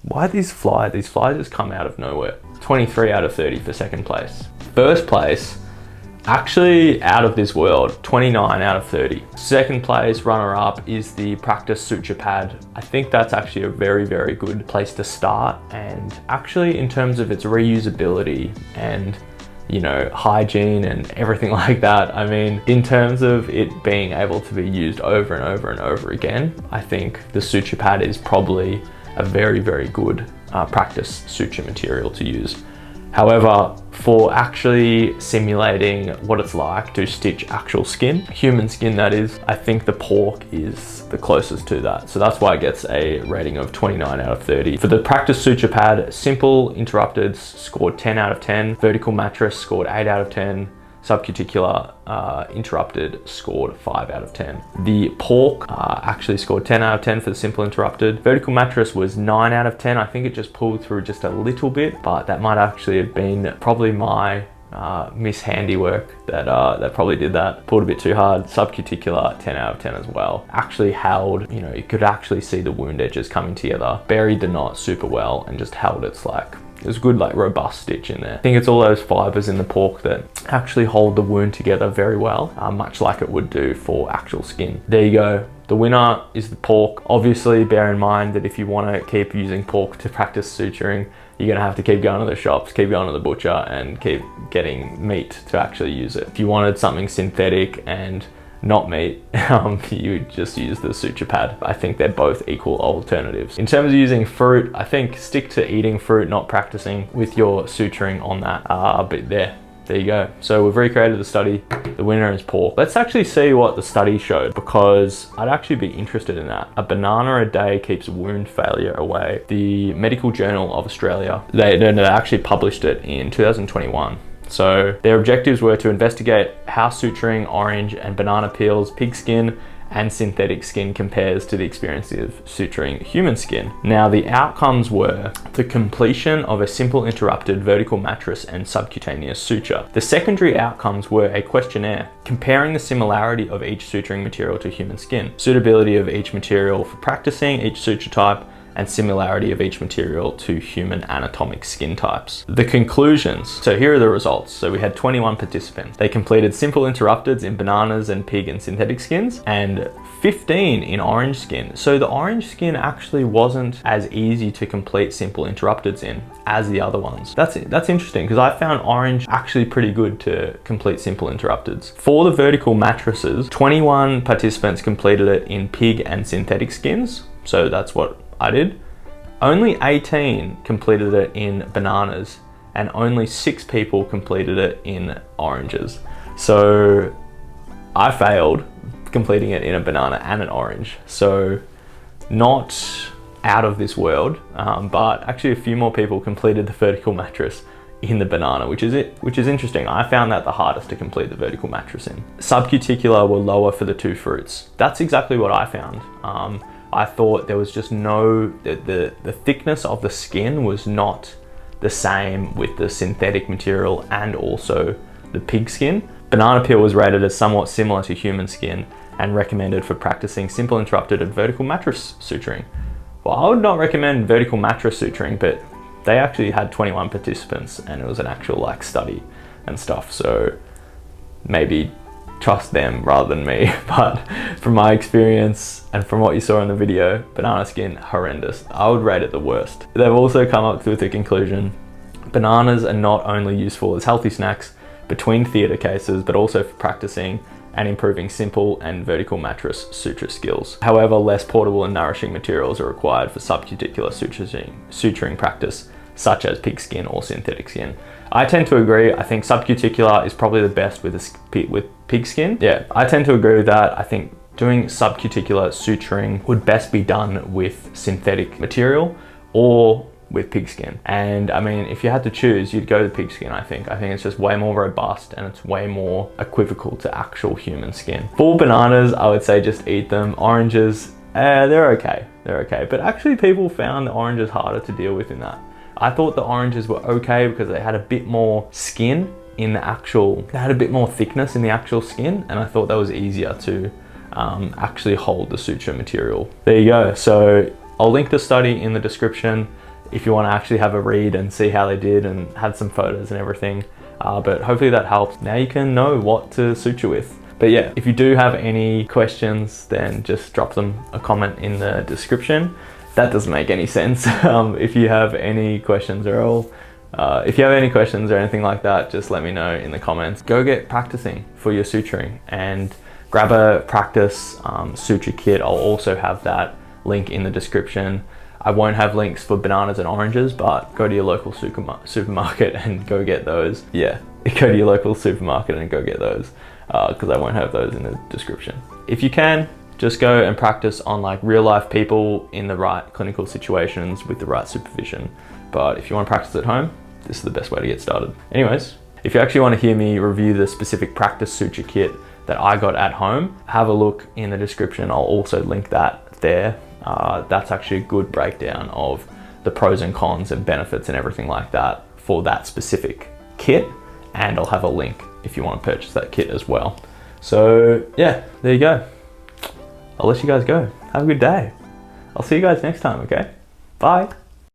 Why these flies? These flies just come out of nowhere. 23 out of 30 for second place. First place, actually out of this world, 29 out of 30. Second place, runner up, is the practice suture pad. I think that's actually a very, very good place to start. And actually in terms of its reusability and, you know, hygiene and everything like that, I mean, in terms of it being able to be used over and over and over again, I think the suture pad is probably a very, very good practice suture material to use. However, for actually simulating what it's like to stitch actual skin, human skin that is, I think the pork is the closest to that. So that's why it gets a rating of 29 out of 30. For the practice suture pad, simple interrupteds scored 10 out of 10, vertical mattress scored 8 out of 10, subcuticular interrupted scored 5 out of 10. The pork actually scored 10 out of 10 for the simple interrupted. Vertical mattress was 9 out of 10. I think it just pulled through just a little bit, but that might actually have been probably my miss handiwork that probably did that. Pulled a bit too hard. Subcuticular, 10 out of 10 as well. Actually held, you know, you could actually see the wound edges coming together. Buried the knot super well and just held its there's a good robust stitch in there. I think it's all those fibers in the pork that actually hold the wound together very well, much like it would do for actual skin. There you go. The winner is the pork. Obviously, bear in mind that if you want to keep using pork to practice suturing, you're gonna have to keep going to the shops, keep going to the butcher, and keep getting meat to actually use it. If you wanted something synthetic and not meat, you just use the suture pad. I think they're both equal alternatives. In terms of using fruit, I think stick to eating fruit, not practicing with your suturing on that. But there you go. So we've recreated the study. The winner is pork. Let's actually see what the study showed, because I'd actually be interested in that. A banana a day keeps wound failure away. The Medical Journal of Australia, they actually published it in 2021. So their objectives were to investigate how suturing orange and banana peels, pig skin, and synthetic skin compares to the experience of suturing human skin. Now, the outcomes were the completion of a simple interrupted vertical mattress and subcutaneous suture. The secondary outcomes were a questionnaire comparing the similarity of each suturing material to human skin, suitability of each material for practicing each suture type, and similarity of each material to human anatomic skin types. The conclusions. So here are the results. So we had 21 participants. They completed simple interrupteds in bananas and pig and synthetic skins, and 15 in orange skin. So the orange skin actually wasn't as easy to complete simple interrupteds in as the other ones. That's interesting, because I found orange actually pretty good to complete simple interrupteds. For the vertical mattresses, 21 participants completed it in pig and synthetic skins. So that's what I did. Only 18 completed it in bananas, and only 6 people completed it in oranges. So I failed completing it in a banana and an orange. So not out of this world, but actually a few more people completed the vertical mattress in the banana, which is interesting. I found that the hardest to complete the vertical mattress in. Subcuticular were lower for the 2 fruits. That's exactly what I found. I thought there was just the thickness of the skin was not the same with the synthetic material and also the pig skin. Banana peel was rated as somewhat similar to human skin and recommended for practicing simple interrupted and vertical mattress suturing. Well, I would not recommend vertical mattress suturing, but they actually had 21 participants and it was an actual like study and stuff. So maybe trust them rather than me. But from my experience and from what you saw in the video, banana skin, horrendous. I would rate it the worst. They've also come up with the conclusion, bananas are not only useful as healthy snacks between theatre cases, but also for practicing and improving simple and vertical mattress suture skills. However, less portable and nourishing materials are required for subcuticular suturing practice, such as pig skin or synthetic skin. I tend to agree. I think subcuticular is probably the best with pig skin. Yeah, I tend to agree with that. I think doing subcuticular suturing would best be done with synthetic material or with pig skin. And I mean, if you had to choose, you'd go to pig skin, I think. I think it's just way more robust and it's way more equivocal to actual human skin. For bananas, I would say just eat them. Oranges, they're okay. They're okay. But actually people found the oranges harder to deal with in that. I thought the oranges were okay because they had a bit more skin in the actual, they had a bit more thickness in the actual skin, and I thought that was easier to actually hold the suture material. There you go. So I'll link the study in the description if you want to actually have a read and see how they did and had some photos and everything. But hopefully that helps. Now you can know what to suture with. But yeah, if you do have any questions, then just drop them a comment in the description. That doesn't make any sense. If you have any questions or all, if you have any questions or anything like that, just let me know in the comments. Go get practicing for your suturing and grab a practice suture kit. I'll also have that link in the description. I won't have links for bananas and oranges, but go to your local supermarket and go get those. Yeah, go to your local supermarket and go get those because I won't have those in the description. If you can, just go and practice on like real life people in the right clinical situations with the right supervision. But if you want to practice at home, this is the best way to get started. Anyways, if you actually want to hear me review the specific practice suture kit that I got at home, have a look in the description. I'll also link that there. That's actually a good breakdown of the pros and cons and benefits and everything like that for that specific kit. And I'll have a link if you want to purchase that kit as well. So yeah, there you go. I'll let you guys go. Have a good day. I'll see you guys next time, okay? Bye.